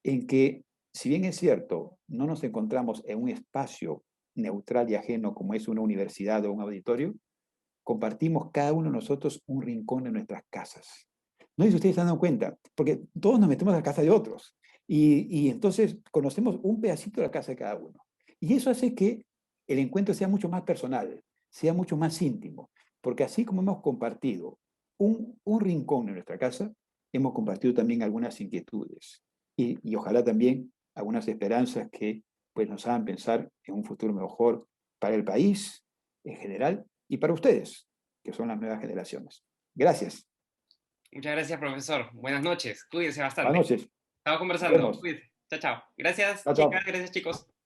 [SPEAKER 2] en que, si bien es cierto, no nos encontramos en un espacio neutral y ajeno como es una universidad o un auditorio, compartimos cada uno de nosotros un rincón de nuestras casas. No sé si ustedes se han dado cuenta, porque todos nos metemos a la casa de otros y entonces conocemos un pedacito de la casa de cada uno. Y eso hace que el encuentro sea mucho más personal, sea mucho más íntimo, porque así como hemos compartido un rincón de nuestra casa, hemos compartido también algunas inquietudes y ojalá también algunas esperanzas que pues, nos hagan pensar en un futuro mejor para el país en general y para ustedes, que son las nuevas generaciones. Gracias.
[SPEAKER 1] Muchas gracias, profesor. Buenas noches. Cuídense
[SPEAKER 2] Buenas
[SPEAKER 1] bastante.
[SPEAKER 2] noches.
[SPEAKER 1] Estamos
[SPEAKER 2] Nos
[SPEAKER 1] conversando.
[SPEAKER 2] vemos.
[SPEAKER 1] Cuídense. Chao, chao. Gracias,
[SPEAKER 2] Chao,
[SPEAKER 1] chicas.
[SPEAKER 2] chao.
[SPEAKER 1] Gracias, chicos.